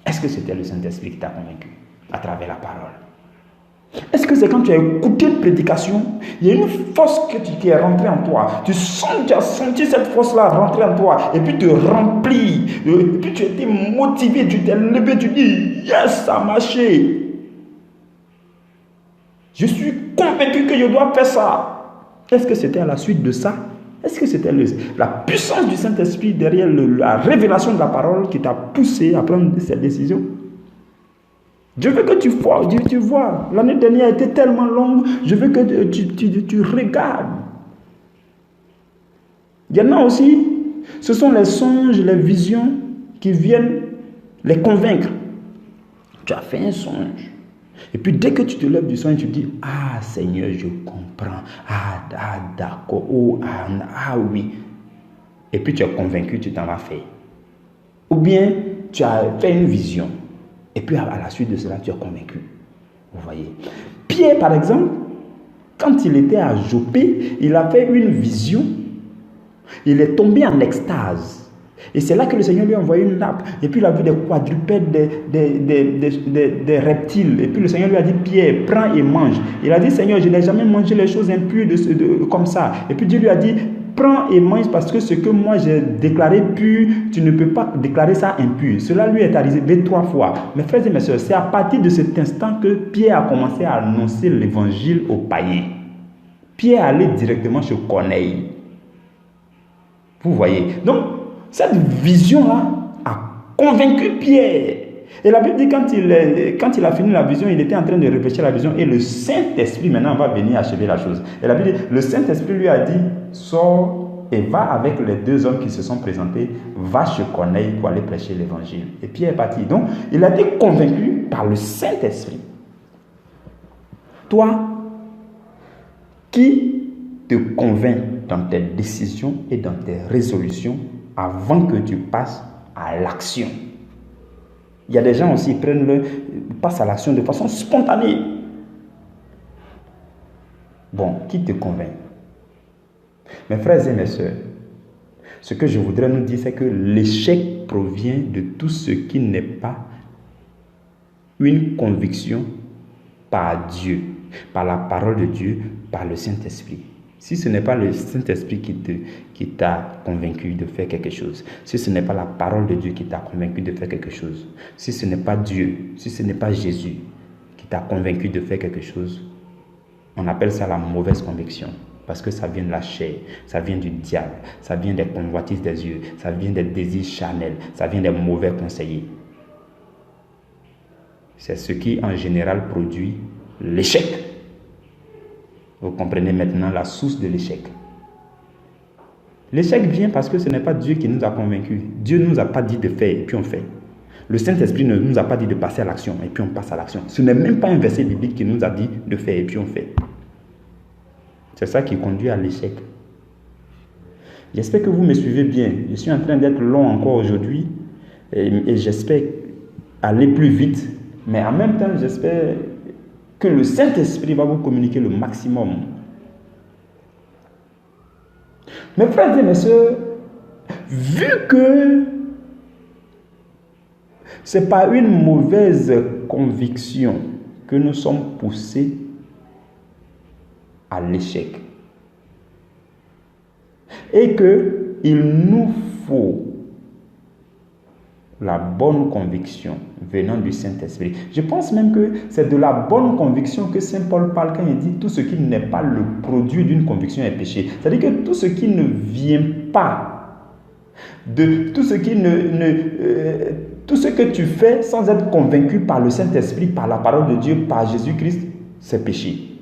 Est-ce que c'était le Saint-Esprit qui t'a convaincu à travers la parole? Est-ce que c'est quand tu as écouté une prédication, il y a une force qui est rentrée en toi, tu as senti cette force-là rentrer en toi, et puis te remplir, et puis tu étais motivé, tu t'es levé, tu dis, yes, ça a marché. Je suis convaincu que je dois faire ça. Est-ce que c'était à la suite de ça? Est-ce que c'était la puissance du Saint-Esprit derrière la révélation de la parole qui t'a poussé à prendre cette décision? Je veux que tu vois, l'année dernière a été tellement longue, je veux que tu regardes. Il y en a aussi, ce sont les songes, les visions qui viennent les convaincre. Tu as fait un songe. Et puis dès que tu te lèves du songe, tu dis, ah Seigneur, je comprends. Ah d'accord, oui. Et puis tu es convaincu, tu t'en vas faire. Ou bien tu as fait une vision. Et puis à la suite de cela, tu es convaincu. Vous voyez. Pierre, par exemple, quand il était à Joppé, il a fait une vision. Il est tombé en extase. Et c'est là que le Seigneur lui a envoyé une nappe. Et puis il a vu des quadrupèdes, des reptiles. Et puis le Seigneur lui a dit, Pierre, prends et mange. Il a dit, Seigneur, je n'ai jamais mangé les choses impures comme ça. Et puis Dieu lui a dit, prends et mange parce que ce que moi j'ai déclaré pur, tu ne peux pas déclarer ça impur. Cela lui est arrivé 3 fois. Mes frères et mes sœurs, c'est à partir de cet instant que Pierre a commencé à annoncer l'évangile aux païens. Pierre allait directement chez Corneille. Vous voyez. Donc, cette vision-là a convaincu Pierre. Et la Bible dit quand il a fini la vision, il était en train de réfléchir à la vision et le Saint-Esprit maintenant va venir achever la chose. Et la Bible dit, le Saint-Esprit lui a dit, sors et va avec les 2 hommes qui se sont présentés, va chez Corneille pour aller prêcher l'évangile. Et Pierre est parti. Donc, il a été convaincu par le Saint-Esprit. Toi, qui te convainc dans tes décisions et dans tes résolutions avant que tu passes à l'action? Il y a des gens aussi qui passent à l'action de façon spontanée. Bon, qui te convainc? Mes frères et mes sœurs, ce que je voudrais nous dire, c'est que l'échec provient de tout ce qui n'est pas une conviction par Dieu, par la parole de Dieu, par le Saint-Esprit. Si ce n'est pas le Saint-Esprit qui t'a convaincu de faire quelque chose, si ce n'est pas la parole de Dieu qui t'a convaincu de faire quelque chose, si ce n'est pas Dieu, si ce n'est pas Jésus qui t'a convaincu de faire quelque chose, on appelle ça la mauvaise conviction. Parce que ça vient de la chair, ça vient du diable, ça vient des convoitises des yeux, ça vient des désirs charnels, ça vient des mauvais conseillers. C'est ce qui en général produit l'échec. Vous comprenez maintenant la source de l'échec. L'échec vient parce que ce n'est pas Dieu qui nous a convaincus. Dieu ne nous a pas dit de faire et puis on fait. Le Saint-Esprit ne nous a pas dit de passer à l'action et puis on passe à l'action. Ce n'est même pas un verset biblique qui nous a dit de faire et puis on fait. C'est ça qui conduit à l'échec. J'espère que vous me suivez bien. Je suis en train d'être long encore aujourd'hui et j'espère aller plus vite. Mais en même temps, j'espère que le Saint-Esprit va vous communiquer le maximum. Mes frères et mes sœurs, vu que ce n'est pas une mauvaise conviction que nous sommes poussés à l'échec, et qu'il nous faut la bonne conviction venant du Saint-Esprit. Je pense même que c'est de la bonne conviction que Saint Paul parle quand il dit tout ce qui n'est pas le produit d'une conviction est péché. C'est-à-dire que tout ce qui ne vient pas de tout ce qui tout ce que tu fais sans être convaincu par le Saint-Esprit, par la parole de Dieu, par Jésus-Christ, c'est péché.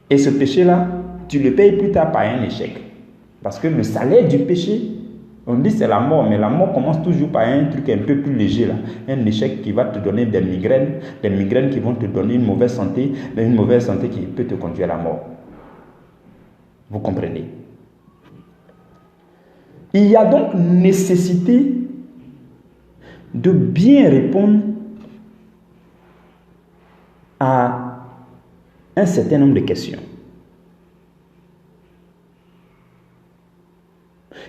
Et ce péché-là, tu le payes plus tard par un échec. Parce que le salaire du péché, on dit c'est la mort, mais la mort commence toujours par un truc un peu plus léger, là. Un échec qui va te donner des migraines qui vont te donner une mauvaise santé qui peut te conduire à la mort. Vous comprenez? Il y a donc nécessité de bien répondre à un certain nombre de questions.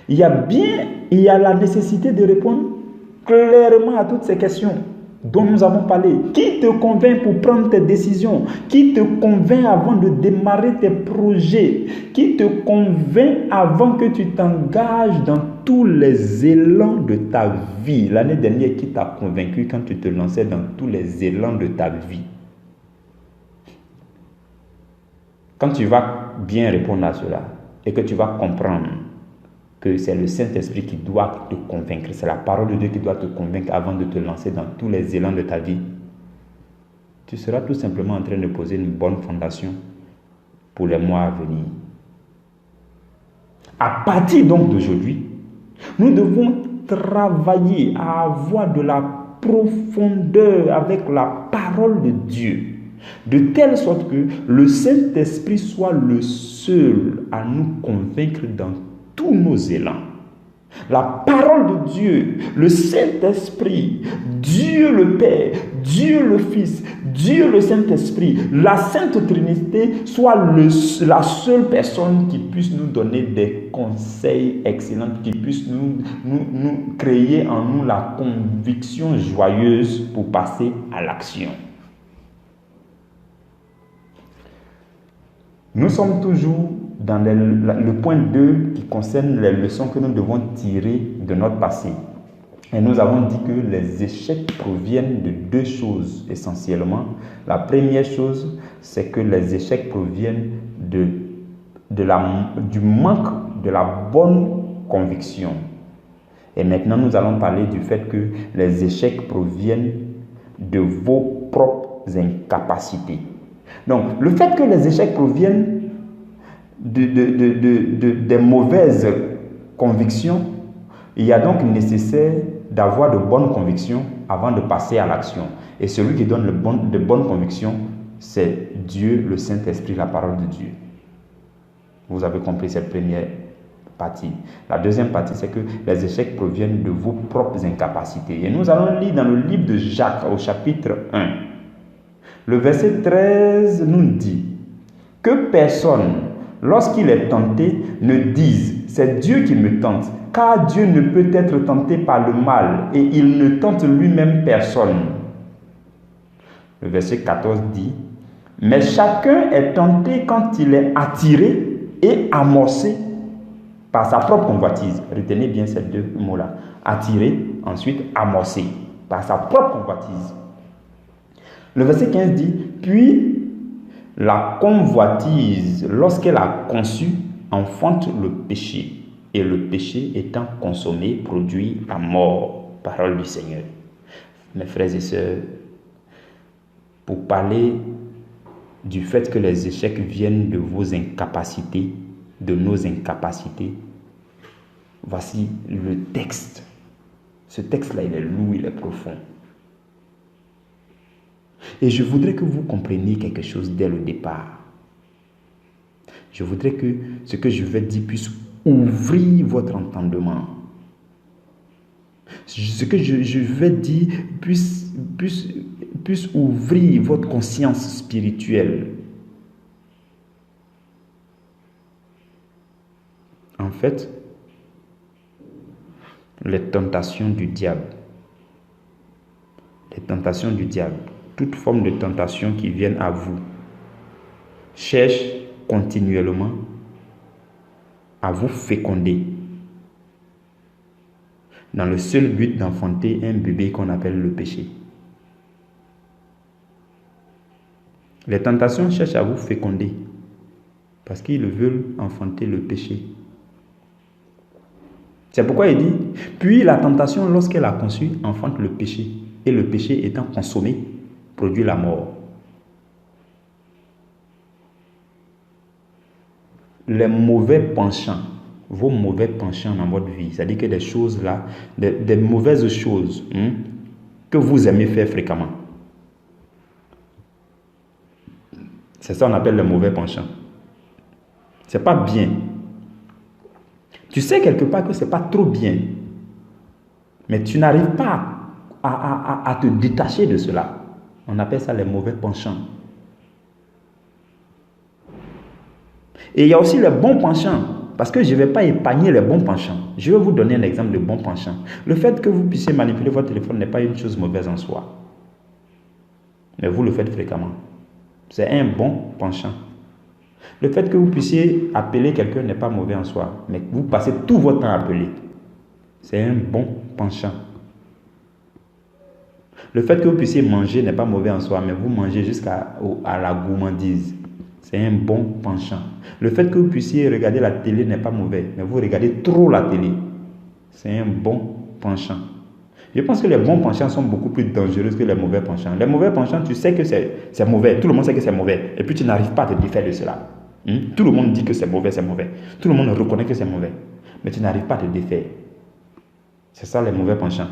Il y a la nécessité de répondre clairement à toutes ces questions dont nous avons parlé. Qui te convainc pour prendre tes décisions? Qui te convainc avant de démarrer tes projets? Qui te convainc avant que tu t'engages dans tous les élans de ta vie? L'année dernière, qui t'a convaincu quand tu te lançais dans tous les élans de ta vie? Quand tu vas bien répondre à cela et que tu vas comprendre que c'est le Saint-Esprit qui doit te convaincre, c'est la parole de Dieu qui doit te convaincre avant de te lancer dans tous les élans de ta vie, tu seras tout simplement en train de poser une bonne fondation pour les mois à venir. À partir donc d'aujourd'hui, nous devons travailler à avoir de la profondeur avec la parole de Dieu, de telle sorte que le Saint-Esprit soit le seul à nous convaincre dans tous nos élans. La parole de Dieu, le Saint-Esprit, Dieu le Père, Dieu le Fils, Dieu le Saint-Esprit, la Sainte Trinité soit la seule personne qui puisse nous donner des conseils excellents, qui puisse nous créer en nous la conviction joyeuse pour passer à l'action. Nous sommes toujours dans le point 2 qui concerne les leçons que nous devons tirer de notre passé. Et nous avons dit que les échecs proviennent de deux choses essentiellement. La première chose, c'est que les échecs proviennent du manque de la bonne conviction. Et maintenant, nous allons parler du fait que les échecs proviennent de vos propres incapacités. Donc, le fait que les échecs proviennent des mauvaises convictions, il est donc nécessaire d'avoir de bonnes convictions avant de passer à l'action. Et celui qui donne de bonnes convictions, c'est Dieu, le Saint-Esprit, la parole de Dieu. Vous avez compris cette première partie. La deuxième partie, c'est que les échecs proviennent de vos propres incapacités. Et nous allons lire dans le livre de Jacques, au chapitre 1. Le verset 13 nous dit que personne, lorsqu'il est tenté, ne dise « c'est Dieu qui me tente », car Dieu ne peut être tenté par le mal et il ne tente lui-même personne. Le verset 14 dit « mais chacun est tenté quand il est attiré et amorcé par sa propre convoitise ». Retenez bien ces deux mots-là. Attiré, ensuite amorcé par sa propre convoitise. Le verset 15 dit « puis la convoitise, lorsqu'elle a conçu, enfante le péché. Et le péché étant consommé, produit la mort. » Parole du Seigneur. Mes frères et sœurs, pour parler du fait que les échecs viennent de vos incapacités, de nos incapacités, voici le texte. Ce texte-là, il est lourd, il est profond. Et je voudrais que vous compreniez quelque chose dès le départ. Je voudrais que ce que je vais dire puisse ouvrir votre entendement. Ce que je vais dire puisse ouvrir votre conscience spirituelle. En fait, les tentations du diable, toute forme de tentation qui vienne à vous, cherche continuellement à vous féconder, dans le seul but d'enfanter un bébé qu'on appelle le péché. Les tentations cherchent à vous féconder parce qu'ils veulent enfanter le péché. C'est pourquoi il dit, puis la tentation, lorsqu'elle a conçu, enfante le péché. Et le péché étant consommé, produit la mort. Les mauvais penchants, vos mauvais penchants dans votre vie, c'est-à-dire que des choses là, des mauvaises choses que vous aimez faire fréquemment. C'est ça qu'on appelle les mauvais penchants. C'est pas bien. Tu sais quelque part que c'est pas trop bien, mais tu n'arrives pas à te détacher de cela. On appelle ça les mauvais penchants. Et il y a aussi les bons penchants, parce que je ne vais pas épargner les bons penchants. Je vais vous donner un exemple de bons penchants. Le fait que vous puissiez manipuler votre téléphone n'est pas une chose mauvaise en soi, mais vous le faites fréquemment. C'est un bon penchant. Le fait que vous puissiez appeler quelqu'un n'est pas mauvais en soi, mais vous passez tout votre temps à appeler. C'est un bon penchant. Le fait que vous puissiez manger n'est pas mauvais en soi, mais vous mangez jusqu'à la gourmandise. C'est un bon penchant. Le fait que vous puissiez regarder la télé n'est pas mauvais, mais vous regardez trop la télé. C'est un bon penchant. Je pense que les bons penchants sont beaucoup plus dangereux que les mauvais penchants. Les mauvais penchants, tu sais que c'est mauvais. Tout le monde sait que c'est mauvais. Et puis tu n'arrives pas à te défaire de cela. Tout le monde dit que c'est mauvais, c'est mauvais. Tout le monde reconnaît que c'est mauvais. Mais tu n'arrives pas à te défaire. C'est ça les mauvais penchants.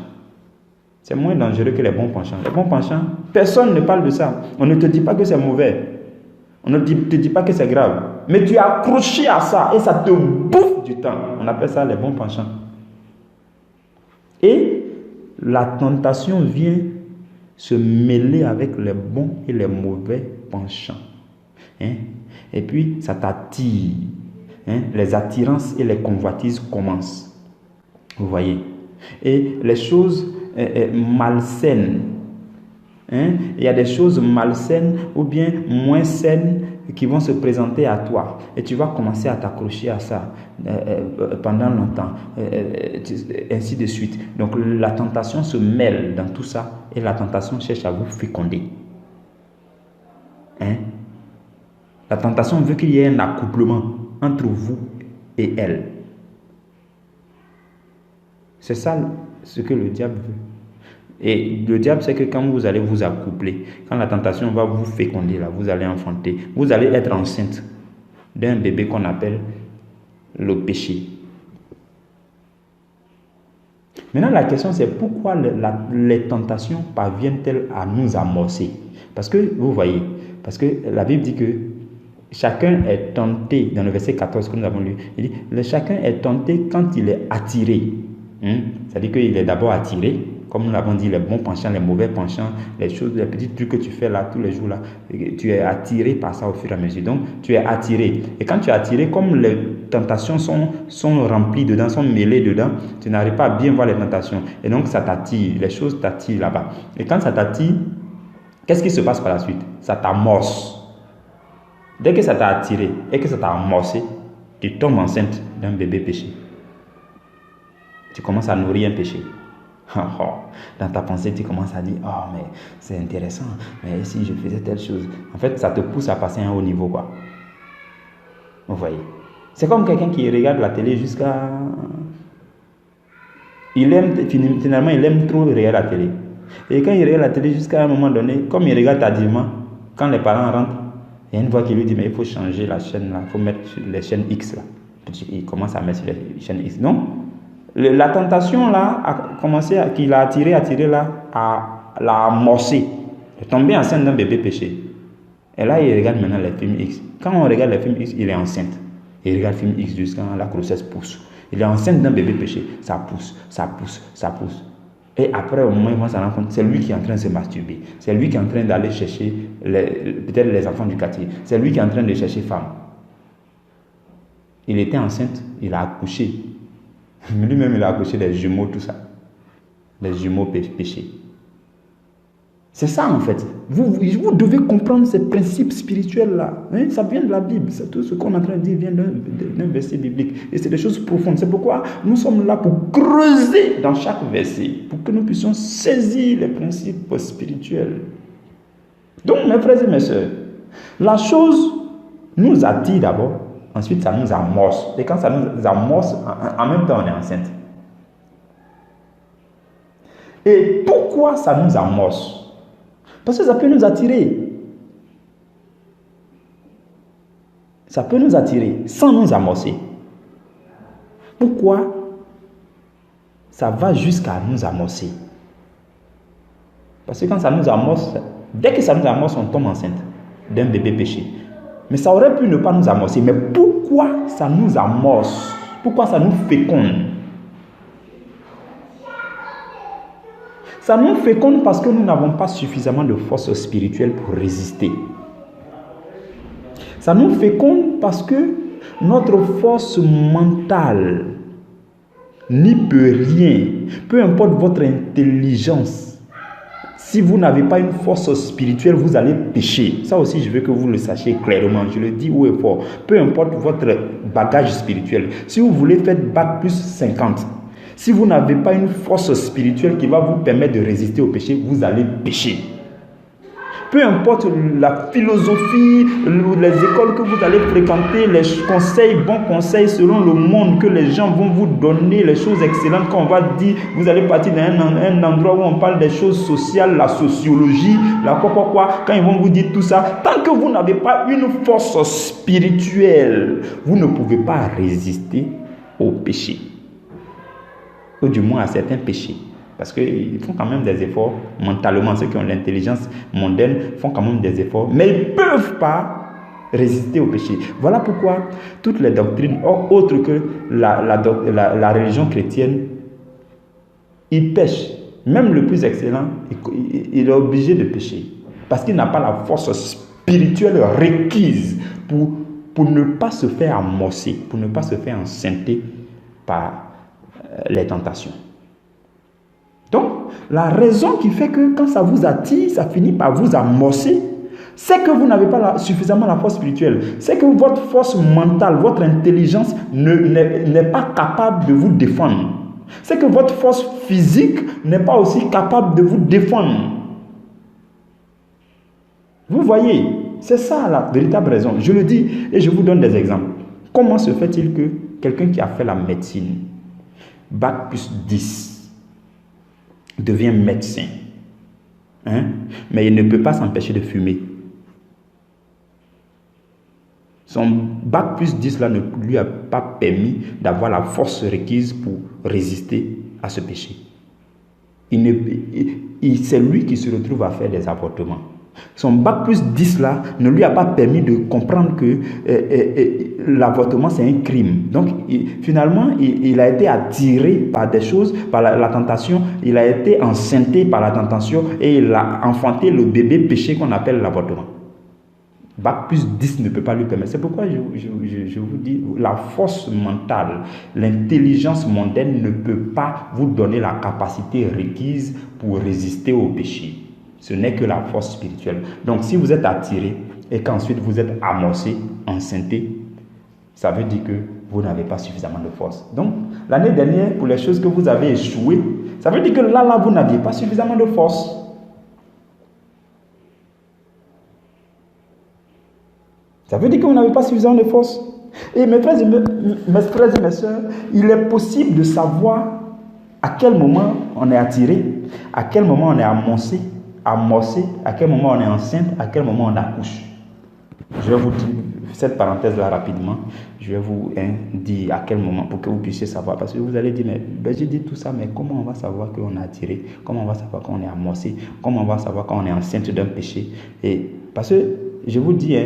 C'est moins dangereux que les bons penchants. Les bons penchants, personne ne parle de ça. On ne te dit pas que c'est mauvais. On ne te dit pas que c'est grave. Mais tu es accroché à ça et ça te bouffe du temps. On appelle ça les bons penchants. Et la tentation vient se mêler avec les bons et les mauvais penchants. Et puis, ça t'attire. Les attirances et les convoitises commencent. Vous voyez. Et les choses malsaines. Il y a des choses malsaines ou bien moins saines qui vont se présenter à toi. Et tu vas commencer à t'accrocher à ça pendant longtemps. Ainsi de suite. Donc, la tentation se mêle dans tout ça. Et la tentation cherche à vous féconder. La tentation veut qu'il y ait un accouplement entre vous et elle. C'est ça ce que le diable veut. Et le diable, c'est que quand vous allez vous accoupler, quand la tentation va vous féconder, là, vous allez enfanter, vous allez être enceinte d'un bébé qu'on appelle le péché. Maintenant, la question, c'est pourquoi les tentations parviennent-elles à nous amorcer? Parce que, vous voyez, parce que la Bible dit que chacun est tenté, dans le verset 14 que nous avons lu, il dit, chacun est tenté quand il est attiré. C'est-à-dire qu'il est d'abord attiré, comme nous l'avons dit, les bons penchants, les mauvais penchants, les choses, les petits trucs que tu fais là, tous les jours là, tu es attiré par ça au fur et à mesure. Donc, tu es attiré. Et quand tu es attiré, comme les tentations sont remplies dedans, sont mêlées dedans, tu n'arrives pas à bien voir les tentations. Et donc, ça t'attire, les choses t'attirent là-bas. Et quand ça t'attire, qu'est-ce qui se passe par la suite? Ça t'amorce. Dès que ça t'a attiré et que ça t'a amorcé, tu tombes enceinte d'un bébé péché. Tu commences à nourrir un péché. Dans ta pensée, tu commences à dire, oh, mais c'est intéressant, mais si je faisais telle chose. En fait, ça te pousse à passer à un haut niveau, quoi. Vous voyez. C'est comme quelqu'un qui regarde la télé jusqu'à... Finalement, il aime trop regarder la télé. Et quand il regarde la télé jusqu'à un moment donné, comme il regarde tardivement, quand les parents rentrent, il y a une voix qui lui dit, mais il faut changer la chaîne là, il faut mettre sur les chaînes X là. Il commence à mettre sur les chaînes X. Non? La tentation là, a commencé, qu'il a attiré là, l'a amorcé. Il est tombé enceinte d'un bébé péché. Et là, il regarde maintenant les films X. Quand on regarde les films X, il est enceinte. Il regarde le film X jusqu'à la grossesse pousse. Il est enceinte d'un bébé péché. Ça pousse, ça pousse, ça pousse. Et après, au moment où il va s'en rendre compte, c'est lui qui est en train de se masturber. C'est lui qui est en train d'aller chercher peut-être les enfants du quartier. C'est lui qui est en train de chercher femme. Il était enceinte, il a accouché. Lui-même, il a accouché des jumeaux, tout ça. Des jumeaux péchés. C'est ça en fait. Vous devez comprendre ces principes spirituels-là. Hein? Ça vient de la Bible. Tout ce qu'on est en train de dire vient d'un verset biblique. Et c'est des choses profondes. C'est pourquoi nous sommes là pour creuser dans chaque verset, pour que nous puissions saisir les principes spirituels. Donc, mes frères et mes sœurs, la chose nous attire d'abord, ensuite ça nous amorce. Et quand ça nous amorce, en même temps on est enceinte. Et pourquoi ça nous amorce? Parce que ça peut nous attirer. Ça peut nous attirer sans nous amorcer. Pourquoi ça va jusqu'à nous amorcer? Parce que quand ça nous amorce, dès que ça nous amorce, on tombe enceinte d'un bébé péché. Mais ça aurait pu ne pas nous amorcer. Mais pourquoi ça nous amorce? Pourquoi ça nous féconde? Ça nous féconde parce que nous n'avons pas suffisamment de force spirituelle pour résister. Ça nous féconde parce que notre force mentale n'y peut rien. Peu importe votre intelligence, si vous n'avez pas une force spirituelle, vous allez pécher. Ça aussi, je veux que vous le sachiez clairement. Je le dis haut et fort. Peu importe votre bagage spirituel. Si vous voulez faire bac plus 50, si vous n'avez pas une force spirituelle qui va vous permettre de résister au péché, vous allez pécher. Peu importe la philosophie, les écoles que vous allez fréquenter, les conseils, bons conseils selon le monde que les gens vont vous donner, les choses excellentes qu'on va dire, vous allez partir dans un endroit où on parle des choses sociales, la sociologie, la quoi, quand ils vont vous dire tout ça, tant que vous n'avez pas une force spirituelle, vous ne pouvez pas résister au péché. Ou du moins à certains péchés. Parce qu'ils font quand même des efforts mentalement. Ceux qui ont l'intelligence mondaine font quand même des efforts. Mais ils ne peuvent pas résister au péché. Voilà pourquoi toutes les doctrines, autres que la religion chrétienne, ils pêchent. Même le plus excellent, il est obligé de pécher. Parce qu'il n'a pas la force spirituelle requise pour ne pas se faire amorcer, pour ne pas se faire enceinter par les tentations. Donc, la raison qui fait que quand ça vous attire, ça finit par vous amorcer, c'est que vous n'avez pas suffisamment la force spirituelle. C'est que votre force mentale, votre intelligence n'est pas capable de vous défendre. C'est que votre force physique n'est pas aussi capable de vous défendre. Vous voyez, c'est ça la véritable raison. Je le dis et je vous donne des exemples. Comment se fait-il que quelqu'un qui a fait la médecine, bac plus 10, devient médecin, mais il ne peut pas s'empêcher de fumer? Son bac plus 10 là ne lui a pas permis d'avoir la force requise pour résister à ce péché. C'est lui qui se retrouve à faire des avortements. Son bac plus 10 là ne lui a pas permis de comprendre que l'avortement c'est un crime. Donc finalement il a été attiré par des choses, par la tentation, il a été enceinté par la tentation et il a enfanté le bébé péché qu'on appelle l'avortement. Bac plus 10 ne peut pas lui permettre. C'est pourquoi je vous dis, la force mentale, l'intelligence mondaine ne peut pas vous donner la capacité requise pour résister au péché. Ce n'est que la force spirituelle. Donc si vous êtes attiré et qu'ensuite vous êtes amorcé, enceinté, ça veut dire que vous n'avez pas suffisamment de force. Donc l'année dernière, pour les choses que vous avez échoué, ça veut dire que là vous n'aviez pas suffisamment de force. Ça veut dire que vous n'avez pas suffisamment de force. Et mes frères et mes soeurs, il est possible de savoir à quel moment on est attiré, à quel moment on est amorcé, à quel moment on est enceinte, à quel moment on accouche. Je vais vous dire cette parenthèse-là rapidement. Je vais vous dire à quel moment pour que vous puissiez savoir. Parce que vous allez dire, mais j'ai dit tout ça, mais comment on va savoir qu'on est attiré? Comment on va savoir qu'on est amorcé? Comment on va savoir qu'on est enceinte d'un péché? Et parce que je vous dis,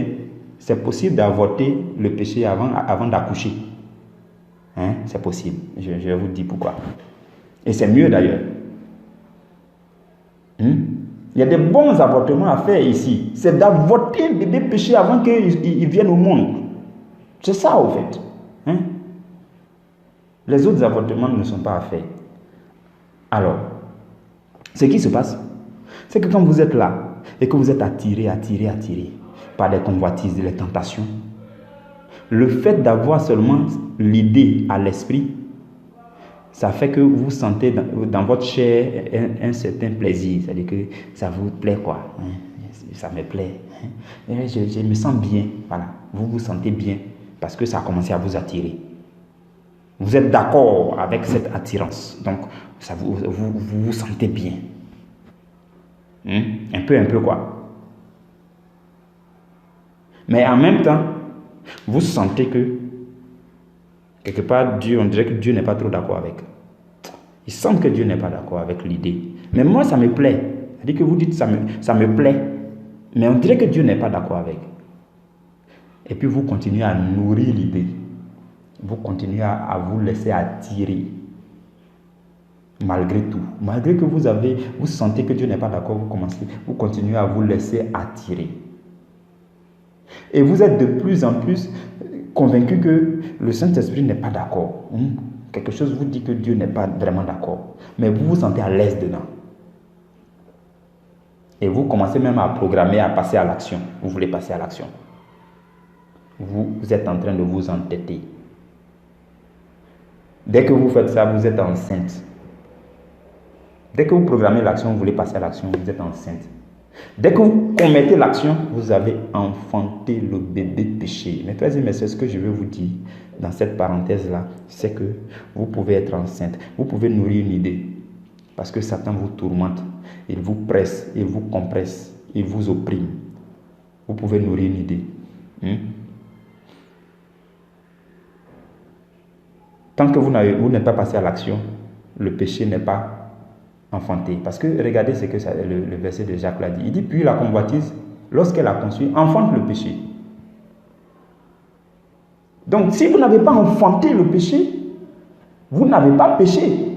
c'est possible d'avorter le péché avant d'accoucher. C'est possible. Je vais vous dire pourquoi. Et c'est mieux d'ailleurs. Il y a des bons avortements à faire ici. C'est d'avorter le bébé péché avant qu'il vienne au monde. C'est ça au fait. Les autres avortements ne sont pas à faire. Alors, ce qui se passe, C'est que quand vous êtes là et que vous êtes attiré par des convoitises, les tentations, le fait d'avoir seulement l'idée à l'esprit, ça fait que vous sentez dans votre chair un certain plaisir. C'est-à-dire que ça vous plaît quoi. Ça me plaît. Je me sens bien. Voilà. Vous vous sentez bien parce que ça a commencé à vous attirer. Vous êtes d'accord avec cette attirance. Donc, ça vous sentez bien. Un peu quoi. Mais en même temps, vous sentez que quelque part, on dirait que Dieu n'est pas trop d'accord avec. Il semble que Dieu n'est pas d'accord avec l'idée. Mais moi, ça me plaît. C'est-à-dire que vous dites ça me plaît. Mais on dirait que Dieu n'est pas d'accord avec. Et puis vous continuez à nourrir l'idée. Vous continuez à vous laisser attirer. Malgré tout. Malgré que vous sentez que Dieu n'est pas d'accord, vous continuez à vous laisser attirer. Et vous êtes de plus en plus convaincu que le Saint-Esprit n'est pas d'accord. Quelque chose vous dit que Dieu n'est pas vraiment d'accord. Mais vous vous sentez à l'aise dedans. Et vous commencez même à programmer, à passer à l'action. Vous voulez passer à l'action. Vous êtes en train de vous entêter. Dès que vous faites ça, vous êtes enceinte. Dès que vous programmez l'action, vous voulez passer à l'action, vous êtes enceinte. Dès que vous commettez l'action, vous avez enfanté le bébé péché. Mes frères et mes sœurs, ce que je veux vous dire dans cette parenthèse-là, c'est que vous pouvez être enceinte. Vous pouvez nourrir une idée. Parce que Satan vous tourmente. Il vous presse, il vous compresse, il vous opprime. Vous pouvez nourrir une idée. Tant que vous n'êtes pas passé à l'action, le péché n'est pas enfanté. Parce que regardez ce que le verset de Jacques l'a dit. Il dit, puis la convoitise, lorsqu'elle a conçu, enfante le péché. Donc, si vous n'avez pas enfanté le péché, vous n'avez pas péché.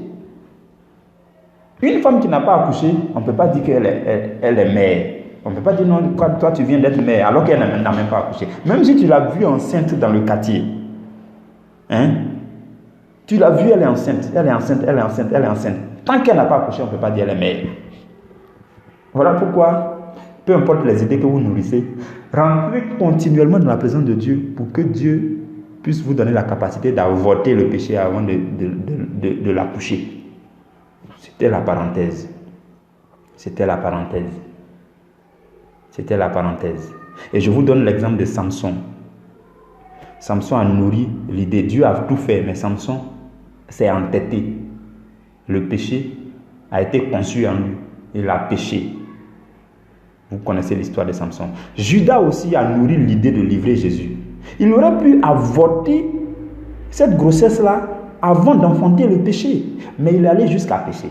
Une femme qui n'a pas accouché, on ne peut pas dire qu'elle est mère. On ne peut pas dire non, toi tu viens d'être mère alors qu'elle n'a même pas accouché. Même si tu l'as vue enceinte dans le quartier, tu l'as vue, elle est enceinte. Tant qu'elle n'a pas accouché, on ne peut pas dire elle est mère. Voilà pourquoi, peu importe les idées que vous nourrissez, rentrez continuellement dans la présence de Dieu pour que Dieu puisse vous donner la capacité d'avorter le péché avant de l'accoucher. C'était la parenthèse. Et je vous donne l'exemple de Samson. Samson a nourri l'idée. Dieu a tout fait, mais Samson s'est entêté. Le péché a été conçu en lui. Il a péché. Vous connaissez l'histoire de Samson. Judas aussi a nourri l'idée de livrer Jésus. Il aurait pu avorter cette grossesse-là avant d'enfanter le péché. Mais il est allé jusqu'à pécher.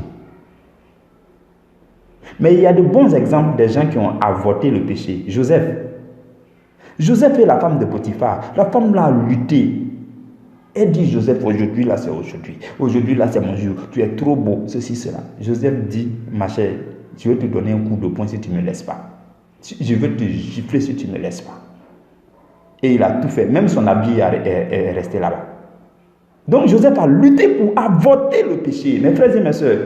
Mais il y a de bons exemples des gens qui ont avorté le péché. Joseph est la femme de Potiphar. La femme l'a lutté. Elle dit, Joseph, aujourd'hui là c'est aujourd'hui. Aujourd'hui là c'est mon jour. Tu es trop beau, ceci, cela. Joseph dit, ma chère, je vais te donner un coup de poing si tu ne me laisses pas. Je vais te gifler si tu ne me laisses pas. Et il a tout fait. Même son habit est resté là-bas. Donc Joseph a lutté pour avorter le péché. Mes frères et mes sœurs,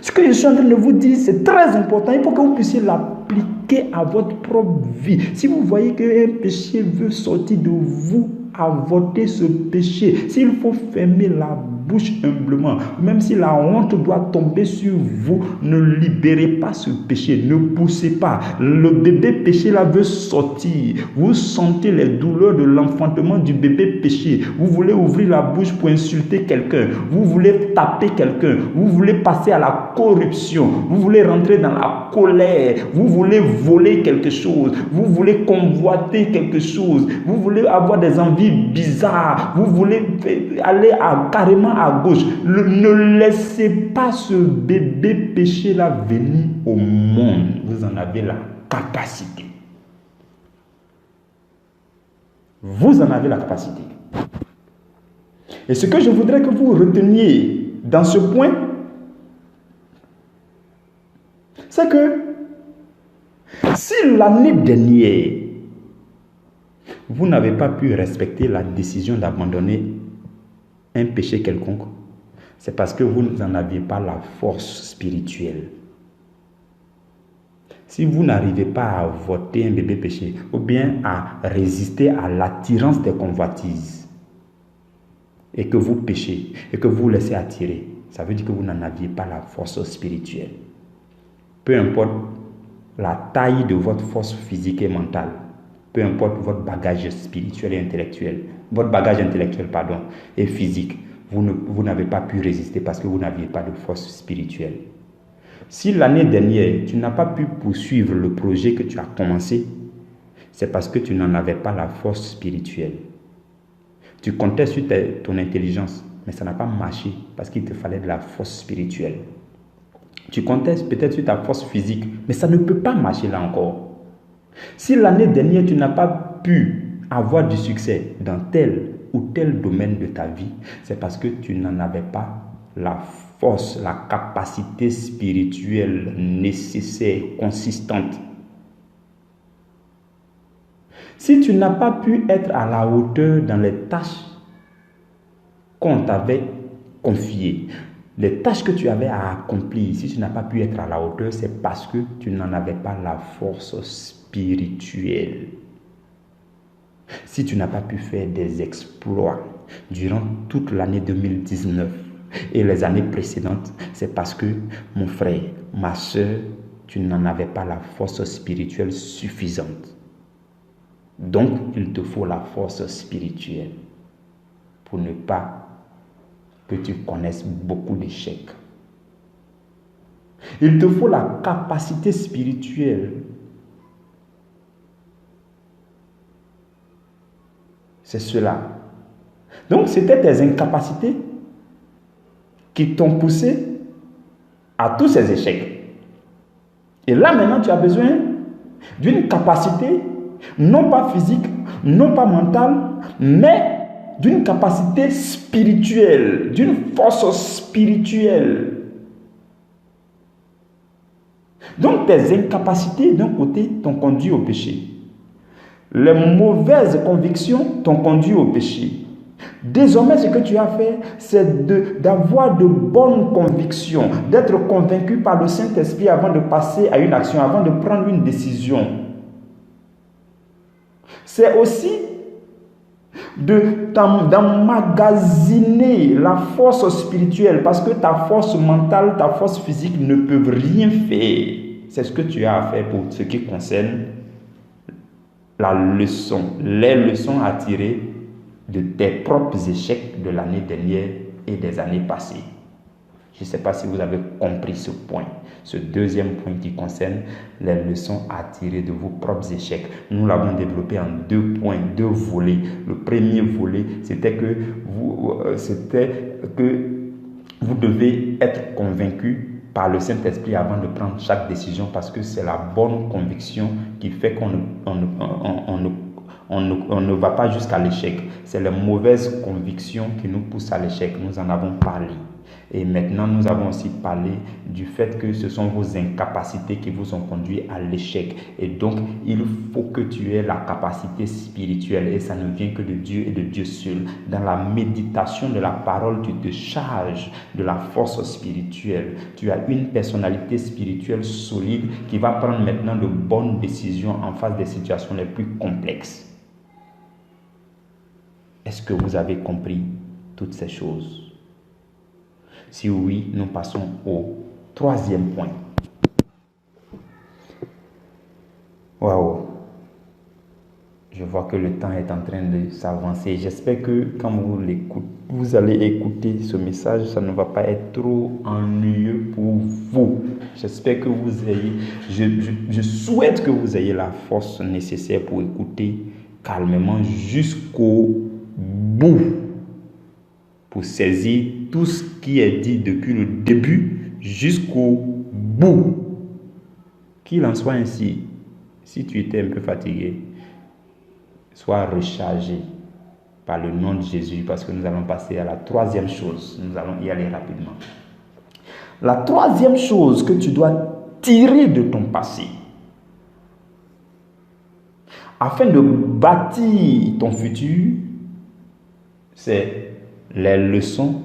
ce que je suis en train de vous dire, c'est très important. Il faut que vous puissiez l'appliquer à votre propre vie. Si vous voyez qu'un péché veut sortir de vous, avortez ce péché. S'il faut fermer la bouche humblement, même si la honte doit tomber sur vous, ne libérez pas ce péché, ne poussez pas. Le bébé péché là veut sortir. Vous sentez les douleurs de l'enfantement du bébé péché. Vous voulez ouvrir la bouche pour insulter quelqu'un. Vous voulez taper quelqu'un. Vous voulez passer à la corruption. Vous voulez rentrer dans la colère. Vous voulez voler quelque chose. Vous voulez convoiter quelque chose. Vous voulez avoir des envies bizarres. Vous voulez aller carrément à gauche. Ne laissez pas ce bébé péché-là venir au monde. Vous en avez la capacité. Vous en avez la capacité. Et ce que je voudrais que vous reteniez dans ce point, c'est que si l'année dernière, vous n'avez pas pu respecter la décision d'abandonner un péché quelconque, c'est parce que vous n'en aviez pas la force spirituelle. Si vous n'arrivez pas à avorter un bébé péché, ou bien à résister à l'attirance des convoitises, et que vous péchez, et que vous vous laissez attirer, ça veut dire que vous n'en aviez pas la force spirituelle. Peu importe la taille de votre force physique et mentale, peu importe votre bagage spirituel et intellectuel, votre bagage intellectuel, pardon, et physique, vous n'avez pas pu résister parce que vous n'aviez pas de force spirituelle. Si l'année dernière, tu n'as pas pu poursuivre le projet que tu as commencé, c'est parce que tu n'en avais pas la force spirituelle. Tu comptais sur ton intelligence, mais ça n'a pas marché parce qu'il te fallait de la force spirituelle. Tu comptais peut-être sur ta force physique, mais ça ne peut pas marcher là encore. Si l'année dernière, tu n'as pas pu avoir du succès dans tel ou tel domaine de ta vie, c'est parce que tu n'en avais pas la force, la capacité spirituelle nécessaire, consistante. Si tu n'as pas pu être à la hauteur dans les tâches qu'on t'avait confiées, les tâches que tu avais à accomplir, si tu n'as pas pu être à la hauteur, c'est parce que tu n'en avais pas la force spirituelle. Si tu n'as pas pu faire des exploits durant toute l'année 2019 et les années précédentes, c'est parce que, mon frère, ma soeur, tu n'en avais pas la force spirituelle suffisante. Donc, il te faut la force spirituelle pour ne pas que tu connaisses beaucoup d'échecs. Il te faut la capacité spirituelle. C'est cela. Donc, c'était tes incapacités qui t'ont poussé à tous ces échecs. Et là, maintenant, tu as besoin d'une capacité, non pas physique, non pas mentale, mais d'une capacité spirituelle, d'une force spirituelle. Donc, tes incapacités, d'un côté, t'ont conduit au péché. Les mauvaises convictions t'ont conduit au péché. Désormais, ce que tu as fait, c'est d'avoir de bonnes convictions, d'être convaincu par le Saint-Esprit avant de passer à une action, avant de prendre une décision. C'est aussi d'emmagasiner la force spirituelle parce que ta force mentale, ta force physique ne peuvent rien faire. C'est ce que tu as à faire pour ce qui concerne la leçon, les leçons à tirer de tes propres échecs de l'année dernière et des années passées. Je ne sais pas si vous avez compris ce point, ce deuxième point qui concerne les leçons à tirer de vos propres échecs. Nous l'avons développé en 2 points, 2 volets. Le premier volet, c'était que vous devez être convaincu par le Saint-Esprit avant de prendre chaque décision parce que c'est la bonne conviction qui fait qu'on ne va pas jusqu'à l'échec. C'est les mauvaises convictions qui nous poussent à l'échec. Nous en avons parlé. Et maintenant, nous avons aussi parlé du fait que ce sont vos incapacités qui vous ont conduit à l'échec. Et donc, il faut que tu aies la capacité spirituelle. Et ça ne vient que de Dieu et de Dieu seul. Dans la méditation de la parole, tu te charges de la force spirituelle. Tu as une personnalité spirituelle solide qui va prendre maintenant de bonnes décisions en face des situations les plus complexes. Est-ce que vous avez compris toutes ces choses? Si oui, nous passons au 3e point. Waouh! Je vois que le temps est en train de s'avancer. J'espère que quand vous allez écouter ce message, ça ne va pas être trop ennuyeux pour vous. J'espère que vous ayez, je souhaite que vous ayez la force nécessaire pour écouter calmement jusqu'au bout, pour saisir tout ce qui est dit depuis le début jusqu'au bout. Qu'il en soit ainsi. Si tu étais un peu fatigué, sois rechargé par le nom de Jésus parce que nous allons passer à la 3e chose. Nous allons y aller rapidement. La 3e chose que tu dois tirer de ton passé afin de bâtir ton futur, c'est les leçons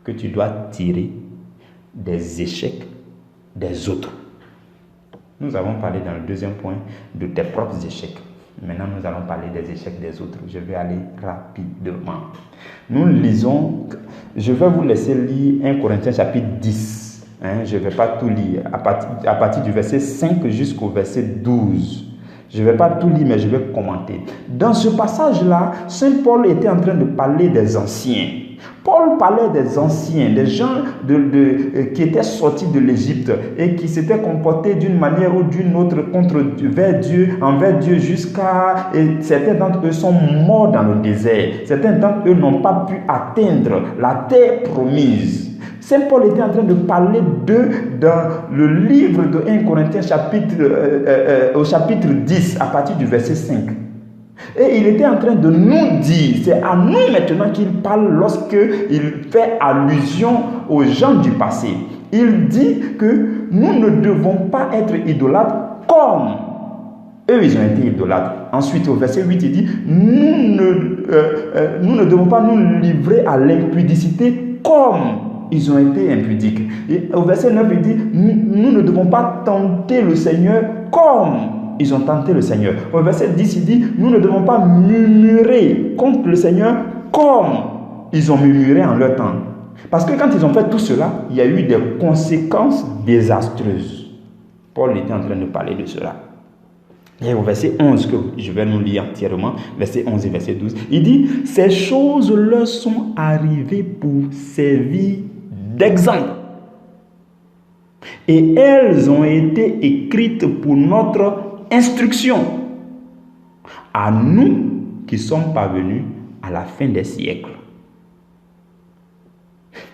que tu dois tirer des échecs des autres. Nous avons parlé dans le deuxième point de tes propres échecs. Maintenant, nous allons parler des échecs des autres. Je vais aller rapidement. Nous lisons, je vais vous laisser lire 1 Corinthiens chapitre 10. Je ne vais pas tout lire. À partir du verset 5 jusqu'au verset 12. Je ne vais pas tout lire, mais je vais commenter. Dans ce passage-là, Saint Paul était en train de parler des anciens. Paul parlait des anciens, des gens qui étaient sortis de l'Égypte et qui s'étaient comportés d'une manière ou d'une autre envers Dieu jusqu'à... Et certains d'entre eux sont morts dans le désert. Certains d'entre eux n'ont pas pu atteindre la terre promise. Saint Paul était en train de parler d'eux dans le livre de 1 Corinthiens au chapitre 10 à partir du verset 5. Et il était en train de nous dire, c'est à nous maintenant qu'il parle lorsqu'il fait allusion aux gens du passé. Il dit que nous ne devons pas être idolâtres comme eux, ils ont été idolâtres. Ensuite, au verset 8, il dit, nous ne devons pas nous livrer à l'impudicité comme ils ont été impudiques. Et au verset 9, il dit, nous ne devons pas tenter le Seigneur comme ils ont tenté le Seigneur. Au verset 10, il dit, nous ne devons pas murmurer contre le Seigneur comme ils ont murmuré en leur temps. Parce que quand ils ont fait tout cela, il y a eu des conséquences désastreuses. Paul était en train de parler de cela. Et au verset 11, que je vais nous lire entièrement, verset 11 et verset 12, il dit, ces choses leur sont arrivées pour servir d'exemple. Et elles ont été écrites pour notre instruction, à nous qui sommes parvenus à la fin des siècles.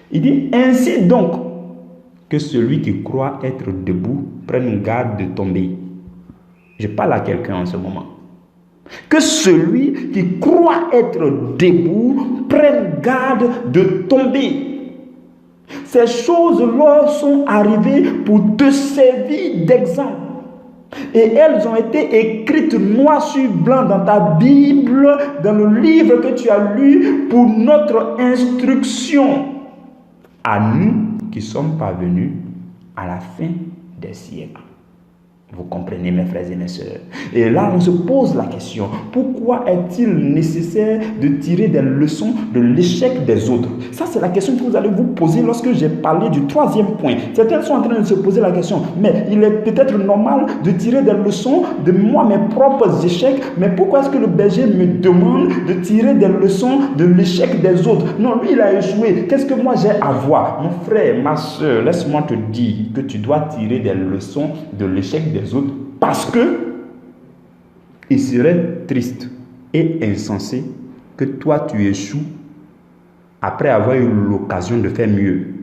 Il dit, ainsi donc, que celui qui croit être debout prenne garde de tomber. Je parle à quelqu'un en ce moment. Que celui qui croit être debout prenne garde de tomber. Ces choses leur sont arrivées pour te servir d'exemple. Et elles ont été écrites noir sur blanc dans ta Bible, dans le livre que tu as lu, pour notre instruction, à nous qui sommes parvenus à la fin des siècles. Vous comprenez, mes frères et mes sœurs. Et là, on se pose la question, pourquoi est-il nécessaire de tirer des leçons de l'échec des autres? Ça, c'est la question que vous allez vous poser lorsque j'ai parlé du troisième point. Certains sont en train de se poser la question, mais il est peut-être normal de tirer des leçons de moi, mes propres échecs, mais pourquoi est-ce que le berger me demande de tirer des leçons de l'échec des autres? Non, lui, il a échoué. Qu'est-ce que moi j'ai à voir? Mon frère, ma soeur, laisse-moi te dire que tu dois tirer des leçons de l'échec des autres, parce que il serait triste et insensé que toi tu échoues après avoir eu l'occasion de faire mieux.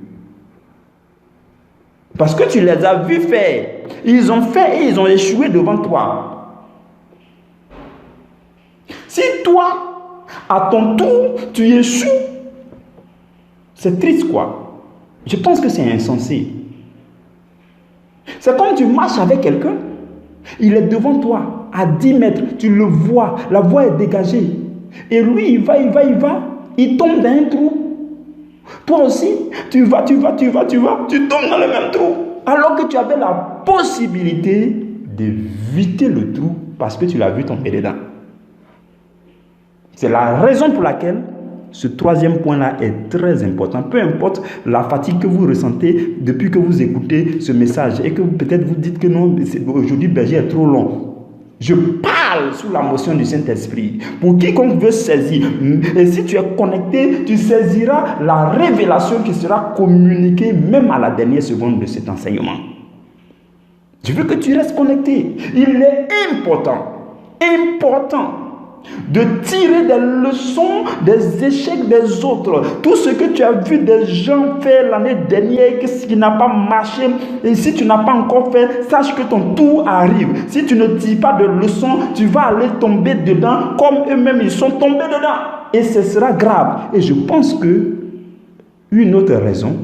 Parce que tu les as vus faire. Ils ont fait et ils ont échoué devant toi. Si toi, à ton tour, tu échoues, c'est triste quoi. Je pense que c'est insensé. C'est comme tu marches avec quelqu'un, il est devant toi, à 10 mètres, tu le vois, la voie est dégagée. Et lui, il va, il tombe dans un trou. Toi aussi, tu tombes dans le même trou. Alors que tu avais la possibilité d'éviter le trou parce que tu l'as vu tomber dedans. C'est la raison pour laquelle ce troisième point-là est très important. Peu importe la fatigue que vous ressentez depuis que vous écoutez ce message et que peut-être vous dites que non, aujourd'hui berger est trop long. Je parle sous la motion du Saint-Esprit pour quiconque veut saisir. Et si tu es connecté, tu saisiras la révélation qui sera communiquée même à la dernière seconde de cet enseignement. Je veux que tu restes connecté. Il est important de tirer des leçons des échecs des autres. Tout ce que tu as vu des gens faire l'année dernière, ce qui n'a pas marché, et si tu n'as pas encore fait, sache que ton tour arrive. Si tu ne tires pas de leçons, tu vas aller tomber dedans comme eux-mêmes ils sont tombés dedans. Et ce sera grave. Et je pense que une autre raison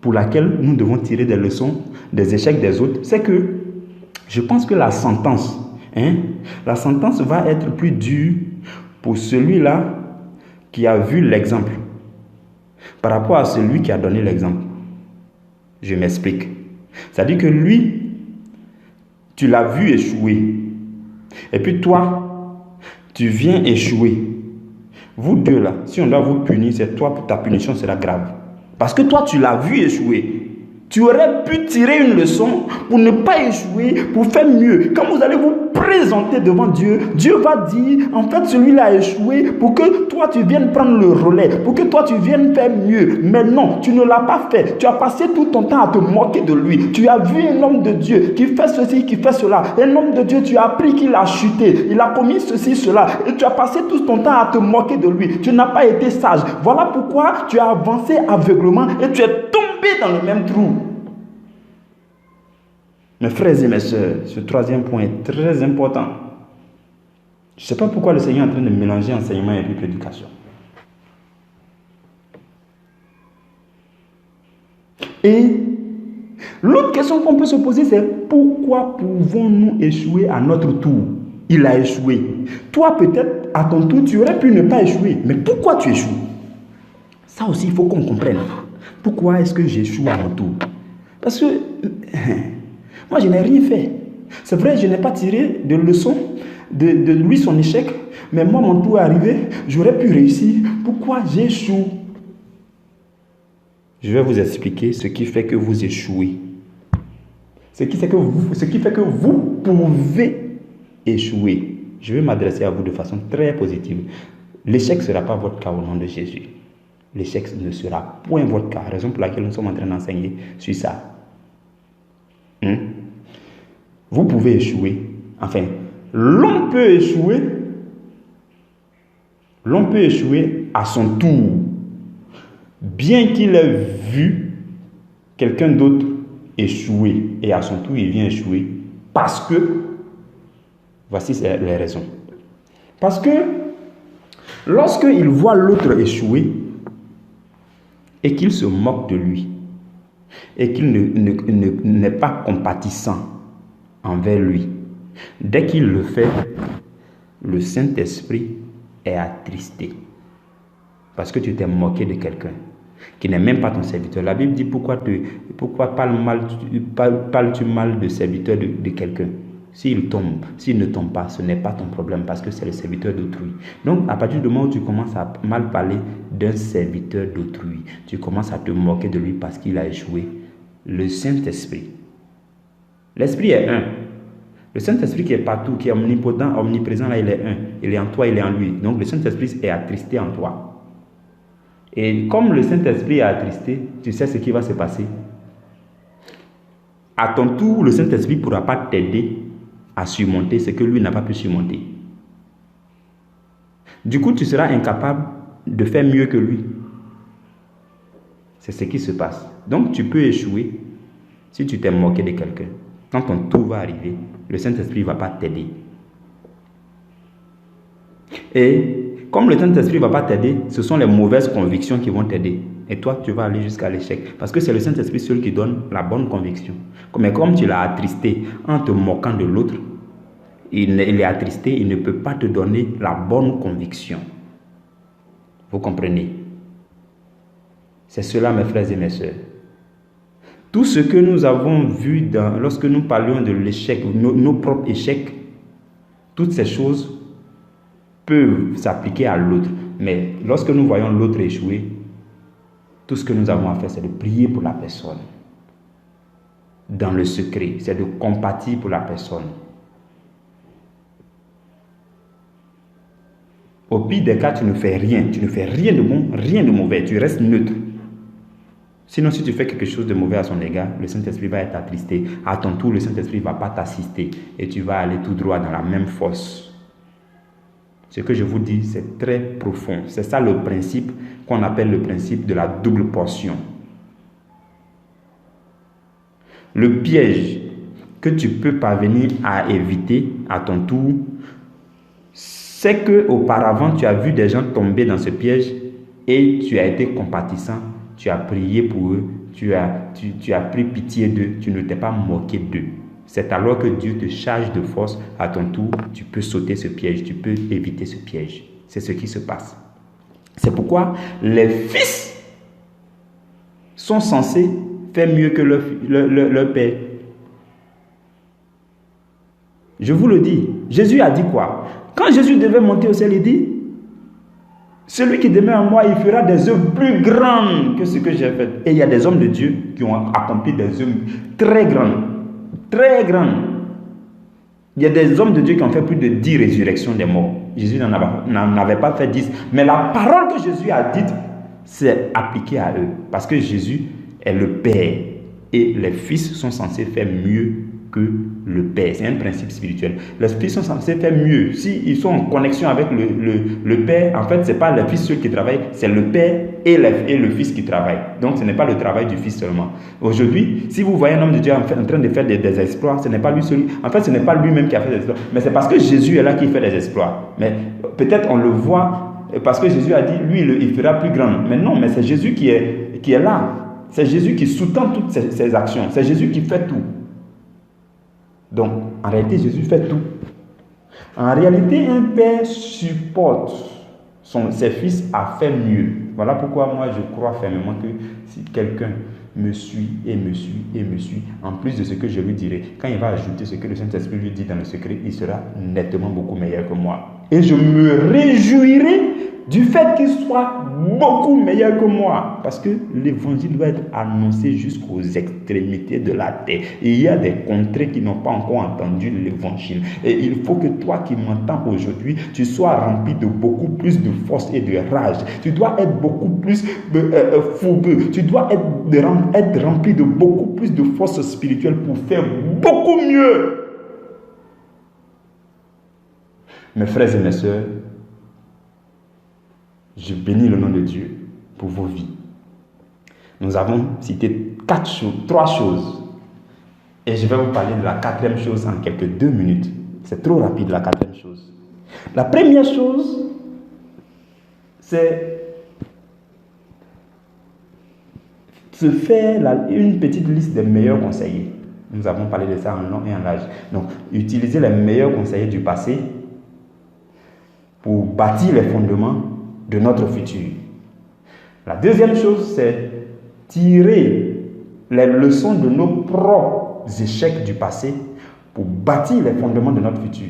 pour laquelle nous devons tirer des leçons des échecs des autres, c'est que je pense que la sentence va être plus dure pour celui-là qui a vu l'exemple par rapport à celui qui a donné l'exemple. Je m'explique. C'est-à-dire que lui, tu l'as vu échouer. Et puis toi, tu viens échouer. Vous deux là, si on doit vous punir, c'est toi, ta punition sera grave. Parce que toi, tu l'as vu échouer. Tu aurais pu tirer une leçon pour ne pas échouer, pour faire mieux. Quand vous allez vous présenter devant Dieu, Dieu va dire, en fait, celui-là a échoué pour que toi, tu viennes prendre le relais, pour que toi, tu viennes faire mieux. Mais non, tu ne l'as pas fait. Tu as passé tout ton temps à te moquer de lui. Tu as vu un homme de Dieu qui fait ceci, qui fait cela. Un homme de Dieu, tu as appris qu'il a chuté. Il a commis ceci, cela. Et tu as passé tout ton temps à te moquer de lui. Tu n'as pas été sage. Voilà pourquoi tu as avancé aveuglement et tu es tombé dans le même trou. Mes frères et mes sœurs, ce troisième point est très important. Je ne sais pas pourquoi le Seigneur est en train de mélanger enseignement et prédication. Et l'autre question qu'on peut se poser, c'est pourquoi pouvons-nous échouer à notre tour? Il a échoué. Toi, peut-être, à ton tour, tu aurais pu ne pas échouer. Mais pourquoi tu échoues? Ça aussi, il faut qu'on comprenne. Pourquoi est-ce que j'échoue à mon tour? Parce que moi, je n'ai rien fait. C'est vrai, je n'ai pas tiré de leçon de lui son échec. Mais moi, mon tour est arrivé. J'aurais pu réussir. Pourquoi j'échoue? Je vais vous expliquer ce qui fait que vous échouez. Ce qui fait que vous pouvez échouer. Je vais m'adresser à vous de façon très positive. L'échec ne sera pas votre cas au nom de Jésus. L'échec ne sera point votre cas. Raison pour laquelle nous sommes en train d'enseigner sur ça. Vous pouvez échouer. Enfin, l'homme peut échouer. L'homme peut échouer à son tour. Bien qu'il ait vu quelqu'un d'autre échouer. Et à son tour, il vient échouer. Parce que, voici les raisons. Parce que, lorsqu'il voit l'autre échouer, et qu'il se moque de lui, et qu'il n'est pas compatissant envers lui, dès qu'il le fait, le Saint-Esprit est attristé. Parce que tu t'es moqué de quelqu'un qui n'est même pas ton serviteur. La Bible dit pourquoi parles-tu mal de serviteur de quelqu'un? S'il tombe, s'il ne tombe pas, ce n'est pas ton problème parce que c'est le serviteur d'autrui. Donc, à partir du moment où tu commences à mal parler d'un serviteur d'autrui, tu commences à te moquer de lui parce qu'il a échoué. Le Saint-Esprit, l'Esprit est un. Le Saint-Esprit qui est partout, qui est omnipotent, omniprésent, là, il est un. Il est en toi, il est en lui. Donc, le Saint-Esprit est attristé en toi. Et comme le Saint-Esprit est attristé, tu sais ce qui va se passer. À ton tour, le Saint-Esprit ne pourra pas t'aider à surmonter ce que lui n'a pas pu surmonter. Du coup, tu seras incapable de faire mieux que lui. C'est ce qui se passe. Donc, tu peux échouer si tu t'es moqué de quelqu'un. Quand ton tour va arriver, le Saint-Esprit ne va pas t'aider. Et comme le Saint-Esprit ne va pas t'aider, ce sont les mauvaises convictions qui vont t'aider. Et toi, tu vas aller jusqu'à l'échec. Parce que c'est le Saint-Esprit seul qui donne la bonne conviction. Mais comme tu l'as attristé en te moquant de l'autre, il est attristé, il ne peut pas te donner la bonne conviction. Vous comprenez? C'est cela, mes frères et mes sœurs. Tout ce que nous avons vu lorsque nous parlions de l'échec, nos propres échecs, toutes ces choses peuvent s'appliquer à l'autre. Mais lorsque nous voyons l'autre échouer, tout ce que nous avons à faire, c'est de prier pour la personne. Dans le secret, c'est de compatir pour la personne. Au pire des cas, tu ne fais rien de bon, rien de mauvais, tu restes neutre. Sinon, si tu fais quelque chose de mauvais à son égard, le Saint-Esprit va être attristé. À ton tour, le Saint-Esprit ne va pas t'assister et tu vas aller tout droit dans la même fosse. Ce que je vous dis, c'est très profond. C'est ça le principe qu'on appelle le principe de la double portion. Le piège que tu peux parvenir à éviter à ton tour, c'est que auparavant tu as vu des gens tomber dans ce piège et tu as été compatissant, tu as prié pour eux, tu as pris pitié d'eux, tu ne t'es pas moqué d'eux. C'est alors que Dieu te charge de force à ton tour, tu peux sauter ce piège, tu peux éviter ce piège. C'est ce qui se passe. C'est pourquoi les fils sont censés faire mieux que leur père. Je vous le dis. Jésus a dit quoi? Quand Jésus devait monter au ciel, il dit, celui qui demeure en moi, il fera des œuvres plus grandes que ce que j'ai fait. Et il y a des hommes de Dieu qui ont accompli des œuvres très grandes. Très grandes. Il y a des hommes de Dieu qui ont fait plus de 10 résurrections des morts. Jésus n'en avait pas fait 10. Mais la parole que Jésus a dite, c'est appliqué à eux. Parce que Jésus est le Père. Et les fils sont censés faire mieux que le Père. C'est un principe spirituel. Les fils sont censés faire mieux. S'ils sont en connexion avec le Père, en fait, ce n'est pas les fils ceux qui travaillent, c'est le Père et le Fils qui travaillent. Donc, ce n'est pas le travail du Fils seulement. Aujourd'hui, si vous voyez un homme de Dieu en train de faire des exploits, ce n'est pas lui celui. En fait, ce n'est pas lui-même qui a fait des exploits, mais c'est parce que Jésus est là qu'il fait des exploits. Mais peut-être on le voit parce que Jésus a dit, lui, il fera plus grand. Mais non, mais c'est Jésus qui est là. C'est Jésus qui sous-tend toutes ces actions. C'est Jésus qui fait tout. Donc, en réalité, Jésus fait tout. En réalité, un père supporte ses fils à faire mieux. Voilà pourquoi moi, je crois fermement que si quelqu'un me suit et me suit et me suit, en plus de ce que je lui dirai, quand il va ajouter ce que le Saint-Esprit lui dit dans le secret, il sera nettement beaucoup meilleur que moi. Et je me réjouirai du fait qu'il soit beaucoup meilleur que moi. Parce que l'évangile doit être annoncé jusqu'aux extrémités de la terre. Et il y a des contrées qui n'ont pas encore entendu l'évangile. Et il faut que toi qui m'entends aujourd'hui, tu sois rempli de beaucoup plus de force et de rage. Tu dois être beaucoup plus fougueux. Tu dois être rempli de beaucoup plus de force spirituelle pour faire beaucoup mieux. Mes frères et mes sœurs, je bénis le nom de Dieu pour vos vies. Nous avons cité 3 choses. Et je vais vous parler de la 4e chose en quelques 2 minutes. C'est trop rapide la 4e chose. La première chose, c'est se faire une petite liste des meilleurs conseillers. Nous avons parlé de ça en long et en large. Donc, utiliser les meilleurs conseillers du passé pour bâtir les fondements de notre futur. La deuxième chose, c'est tirer les leçons de nos propres échecs du passé pour bâtir les fondements de notre futur.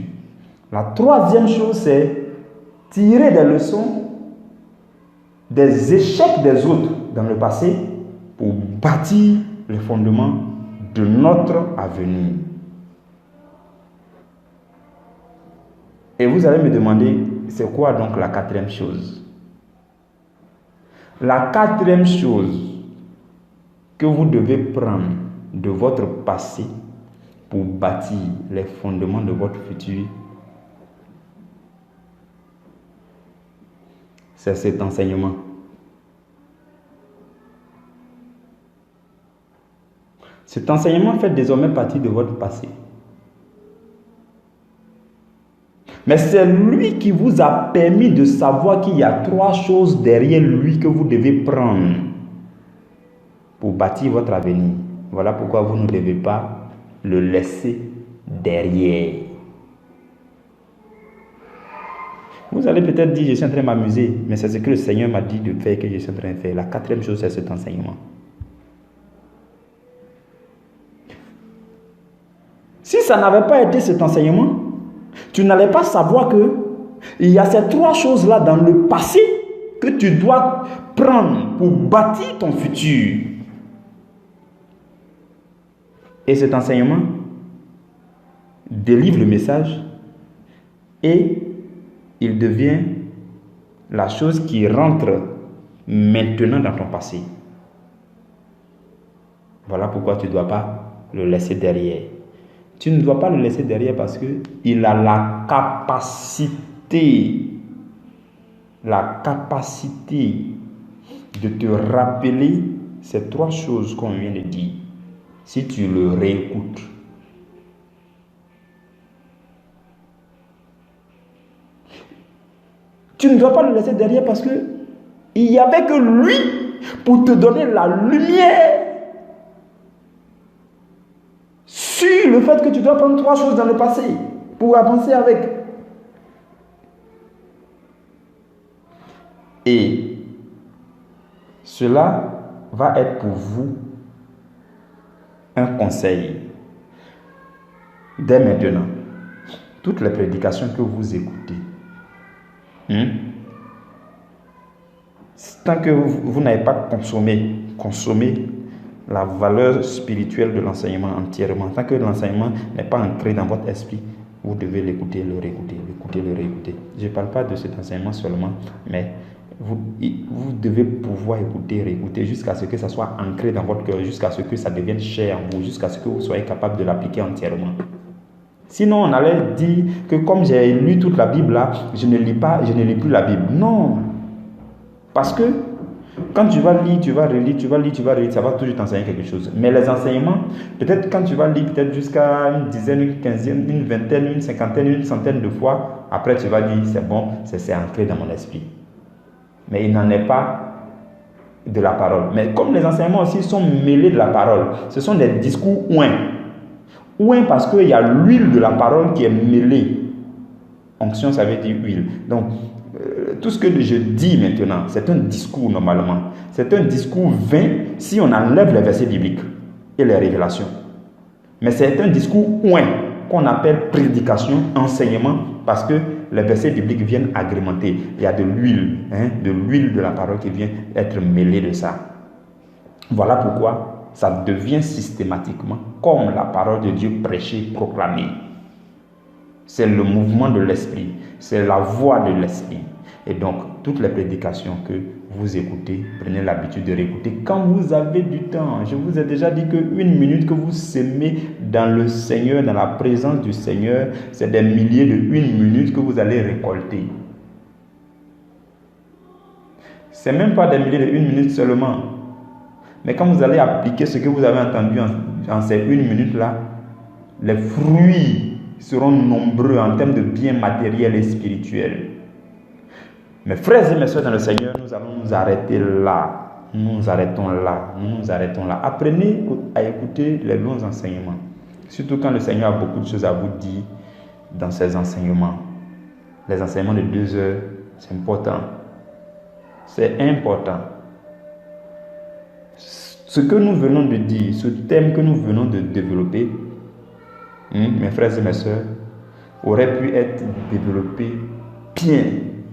La troisième chose, c'est tirer des leçons des échecs des autres dans le passé pour bâtir les fondements de notre avenir. Et vous allez me demander, c'est quoi donc la 4e chose? La 4e chose que vous devez prendre de votre passé pour bâtir les fondements de votre futur, c'est cet enseignement. Cet enseignement fait désormais partie de votre passé. Mais c'est lui qui vous a permis de savoir qu'il y a 3 choses derrière lui que vous devez prendre pour bâtir votre avenir. Voilà pourquoi vous ne devez pas le laisser derrière. Vous allez peut-être dire, je suis en train de m'amuser, mais c'est ce que le Seigneur m'a dit de faire que je suis en train de faire. La 4e chose, c'est cet enseignement. Si ça n'avait pas été cet enseignement, tu n'allais pas savoir que il y a ces 3 choses-là dans le passé que tu dois prendre pour bâtir ton futur. Et cet enseignement délivre le message et il devient la chose qui rentre maintenant dans ton passé. Voilà pourquoi tu ne dois pas le laisser derrière. Tu ne dois pas le laisser derrière parce qu'il a la capacité de te rappeler ces 3 choses qu'on vient de dire si tu le réécoutes. Tu ne dois pas le laisser derrière parce qu'il n'y avait que lui pour te donner la lumière sur le fait que tu dois prendre 3 choses dans le passé pour avancer avec. Et cela va être pour vous un conseil dès maintenant. toutes les prédications que vous écoutez, tant que vous n'avez pas consommé la valeur spirituelle de l'enseignement entièrement, tant que l'enseignement n'est pas ancré dans votre esprit, vous devez l'écouter, le réécouter. Je ne parle pas de cet enseignement seulement, mais vous devez pouvoir écouter, réécouter jusqu'à ce que ça soit ancré dans votre cœur, jusqu'à ce que ça devienne cher en vous, jusqu'à ce que vous soyez capable de l'appliquer entièrement. Sinon, on allait dire que comme j'ai lu toute la Bible là, je ne lis plus la Bible. Non. Parce que quand tu vas lire, tu vas relire, ça va toujours t'enseigner quelque chose. Mais les enseignements, peut-être quand tu vas lire peut-être jusqu'à une dizaine, une quinzaine, une vingtaine, une cinquantaine, une centaine de fois, après tu vas dire c'est bon, c'est ancré dans mon esprit. Mais il n'en est pas de la parole. Mais comme les enseignements aussi sont mêlés de la parole, ce sont des discours ouin parce qu'il y a l'huile de la parole qui est mêlée. Onction, ça veut dire huile. Donc, tout ce que je dis maintenant, c'est un discours normalement. C'est un discours vain si on enlève les versets bibliques et les révélations. Mais c'est un discours ouin qu'on appelle prédication, enseignement, parce que les versets bibliques viennent agrémenter. Il y a de l'huile de la parole qui vient être mêlée de ça. Voilà pourquoi ça devient systématiquement comme la parole de Dieu prêchée, proclamée. C'est le mouvement de l'esprit, c'est la voix de l'esprit. Et donc, toutes les prédications que vous écoutez, prenez l'habitude de réécouter quand vous avez du temps. Je vous ai déjà dit qu'une minute que vous s'aimez dans le Seigneur, dans la présence du Seigneur, c'est des milliers de une minute que vous allez récolter. Ce n'est même pas des milliers de une minute seulement. Mais quand vous allez appliquer ce que vous avez entendu en ces une minute-là, les fruits seront nombreux en termes de biens matériels et spirituels. Mes frères et mes soeurs dans le Seigneur, nous allons nous arrêter là. Nous nous arrêtons là. Apprenez à écouter les longs enseignements. Surtout quand le Seigneur a beaucoup de choses à vous dire dans ses enseignements. Les enseignements de 2 heures, c'est important. C'est important. Ce que nous venons de dire, ce thème que nous venons de développer, mes frères et mes soeurs, aurait pu être développé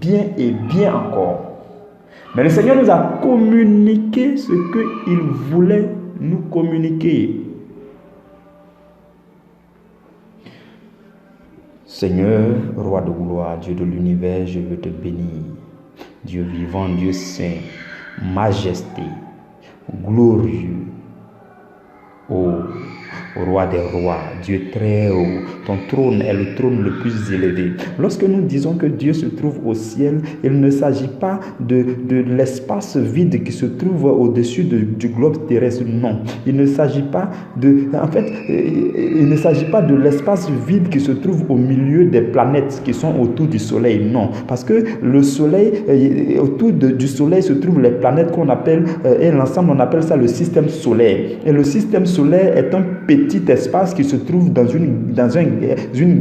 bien encore. Mais le Seigneur nous a communiqué ce qu'il voulait nous communiquer. Seigneur, roi de gloire, Dieu de l'univers, je veux te bénir. Dieu vivant, Dieu saint, majesté, glorieux, ô roi des rois, Dieu très haut, ton trône est le trône le plus élevé. Lorsque nous disons que Dieu se trouve au ciel, il ne s'agit pas de l'espace vide qui se trouve au-dessus du globe terrestre, non. Il ne s'agit pas de l'espace vide qui se trouve au milieu des planètes qui sont autour du soleil, non. Parce que le soleil, autour du soleil se trouvent les planètes qu'on appelle, et l'ensemble on appelle ça le système solaire. Et le système solaire est un petit espace qui se trouve dans une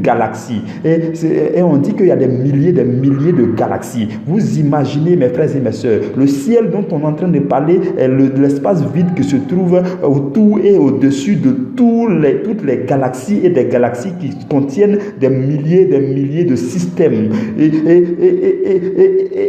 galaxie. Et on dit qu'il y a des milliers de galaxies. Vous imaginez, mes frères et mes soeurs, le ciel dont on est en train de parler est l'espace vide qui se trouve autour et au-dessus de toutes les galaxies et des galaxies qui contiennent des milliers de systèmes.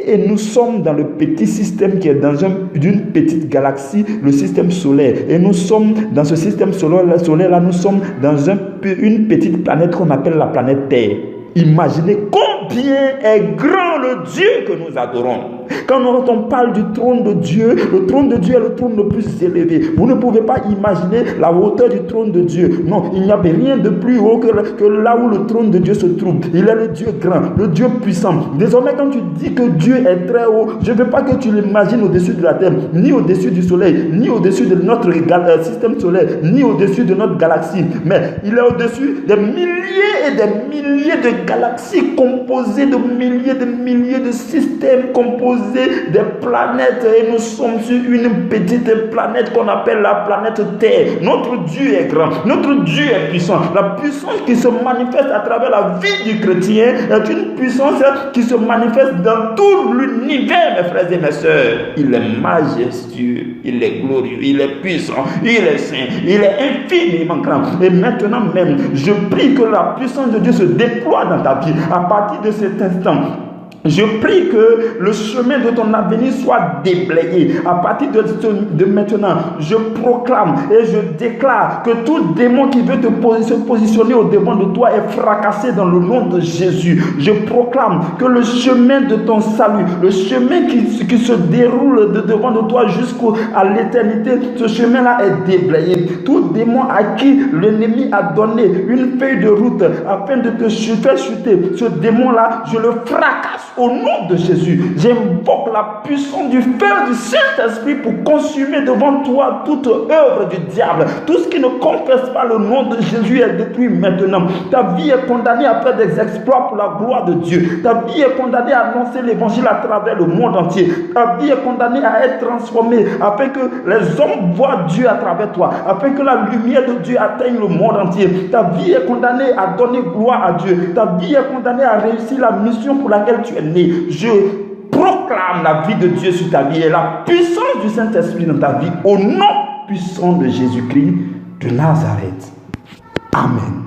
Et nous sommes dans le petit système qui est dans d'une petite galaxie, le système solaire. Et nous sommes dans ce système solaire-là, nous sommes dans une petite planète qu'on appelle la planète Terre. Imaginez combien est grand le Dieu que nous adorons. Quand on parle du trône de Dieu, le trône de Dieu est le trône le plus élevé. Vous ne pouvez pas imaginer la hauteur du trône de Dieu. Non, il n'y a rien de plus haut que là où le trône de Dieu se trouve. Il est le Dieu grand, le Dieu puissant. Désormais, quand tu dis que Dieu est très haut, je ne veux pas que tu l'imagines au-dessus de la terre, ni au-dessus du soleil, ni au-dessus de notre système solaire, ni au-dessus de notre galaxie. Mais il est au-dessus des milliers et des milliers de galaxies composées de milliers de systèmes composés composé des planètes et nous sommes sur une petite planète qu'on appelle la planète Terre. Notre Dieu est grand, notre Dieu est puissant. La puissance qui se manifeste à travers la vie du chrétien est une puissance qui se manifeste dans tout l'univers, mes frères et mes sœurs. Il est majestueux, il est glorieux, il est puissant, il est saint, il est infiniment grand. Et maintenant même, je prie que la puissance de Dieu se déploie dans ta vie à partir de cet instant. Je prie que le chemin de ton avenir soit déblayé. À partir de maintenant, je proclame et je déclare que tout démon qui veut se positionner au devant de toi est fracassé dans le nom de Jésus. Je proclame que le chemin de ton salut, le chemin qui se déroule de devant de toi jusqu'à l'éternité, ce chemin-là est déblayé. Tout démon à qui l'ennemi a donné une feuille de route afin de te faire chuter, ce démon-là, je le fracasse au nom de Jésus. J'invoque la puissance du feu du Saint-Esprit pour consumer devant toi toute œuvre du diable. Tout ce qui ne confesse pas le nom de Jésus est détruit maintenant. Ta vie est condamnée à faire des exploits pour la gloire de Dieu. Ta vie est condamnée à annoncer l'évangile à travers le monde entier. Ta vie est condamnée à être transformée afin que les hommes voient Dieu à travers toi, afin que la lumière de Dieu atteigne le monde entier. Ta vie est condamnée à donner gloire à Dieu. Ta vie est condamnée à réussir la mission pour laquelle tu es né. Je proclame la vie de Dieu sur ta vie et la puissance du Saint-Esprit dans ta vie au nom puissant de Jésus-Christ de Nazareth. Amen.